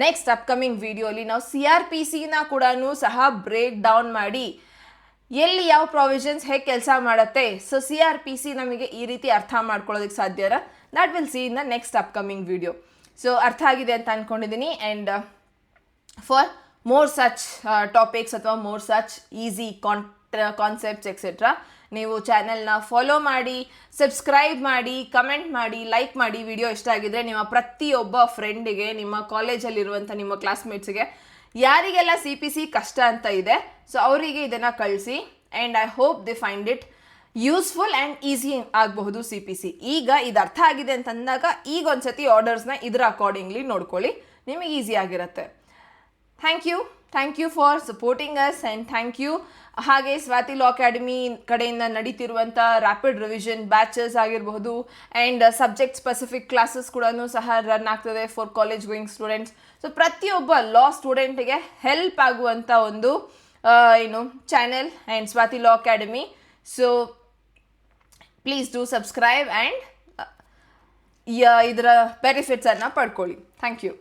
ನೆಕ್ಸ್ಟ್ ಅಪ್ಕಮಿಂಗ್ ವಿಡಿಯೋಲಿ ನಾವು CRPCನ ಕೂಡ ಸಹ ಬ್ರೇಕ್ ಡೌನ್ ಮಾಡಿ ಎಲ್ಲಿ ಯಾವ ಪ್ರಾವಿಷನ್ಸ್ ಹೇಗೆ ಕೆಲಸ ಮಾಡುತ್ತೆ, ಸೊ CRPC ನಮಗೆ ಈ ರೀತಿ ಅರ್ಥ ಮಾಡ್ಕೊಳ್ಳೋದಕ್ಕೆ ಸಾಧ್ಯನಾ, that will see in the next upcoming video. So ಅರ್ಥ ಆಗಿದೆ ಅಂತ ಅಂದ್ಕೊಂಡಿದ್ದೀನಿ. And for more such topics ಅಥವಾ more such easy concepts etcetera ನೀವು ಚಾನೆಲ್ನ ಫಾಲೋ ಮಾಡಿ, ಸಬ್ಸ್ಕ್ರೈಬ್ ಮಾಡಿ, ಕಮೆಂಟ್ ಮಾಡಿ, ಲೈಕ್ ಮಾಡಿ. ವಿಡಿಯೋ ಇಷ್ಟ ಆಗಿದ್ರೆ ನಿಮ್ಮ ಪ್ರತಿಯೊಬ್ಬ ಫ್ರೆಂಡಿಗೆ, ನಿಮ್ಮ ಕಾಲೇಜಲ್ಲಿರುವಂಥ ನಿಮ್ಮ ಕ್ಲಾಸ್ಮೇಟ್ಸ್ಗೆ, ಯಾರಿಗೆಲ್ಲ CPC ಕಷ್ಟ ಅಂತ ಇದೆ, ಸೊ ಅವರಿಗೆ ಇದನ್ನು ಕಳಿಸಿ. And I hope they find it useful and easy ಆಗಬಹುದು CPC. ಈಗ ಇದು ಅರ್ಥ ಆಗಿದೆ ಅಂತಂದಾಗ ಈಗ ಒಂದ್ಸತಿ ಆರ್ಡರ್ಸ್ನ ಇದರ ಅಕಾರ್ಡಿಂಗ್ಲಿ ನೋಡ್ಕೊಳ್ಳಿ, ನಿಮಗೆ ಈಸಿ ಆಗಿರುತ್ತೆ. Thank you for supporting us and thank you. ಹಾಗೆ ಸ್ವಾತಿ ಲಾ ಅಕಾಡೆಮಿ ಕಡೆಯಿಂದ ನಡೀತಿರುವಂಥ ರ್ಯಾಪಿಡ್ ರಿವಿಷನ್ ಬ್ಯಾಚಸ್ ಆಗಿರಬಹುದು ಆ್ಯಂಡ್ ಸಬ್ಜೆಕ್ಟ್ ಸ್ಪೆಸಿಫಿಕ್ ಕ್ಲಾಸಸ್ ಕೂಡ ಸಹ ರನ್ ಆಗ್ತದೆ for college going students. So ಪ್ರತಿಯೊಬ್ಬ ಲಾ ಸ್ಟೂಡೆಂಟಿಗೆ ಹೆಲ್ಪ್ ಆಗುವಂಥ ಒಂದು channel and Swathi law academy. So please do subscribe and ಇದರ ಬೆನಿಫಿಟ್ಸನ್ನು ಪಡ್ಕೊಳ್ಳಿ. Thank you.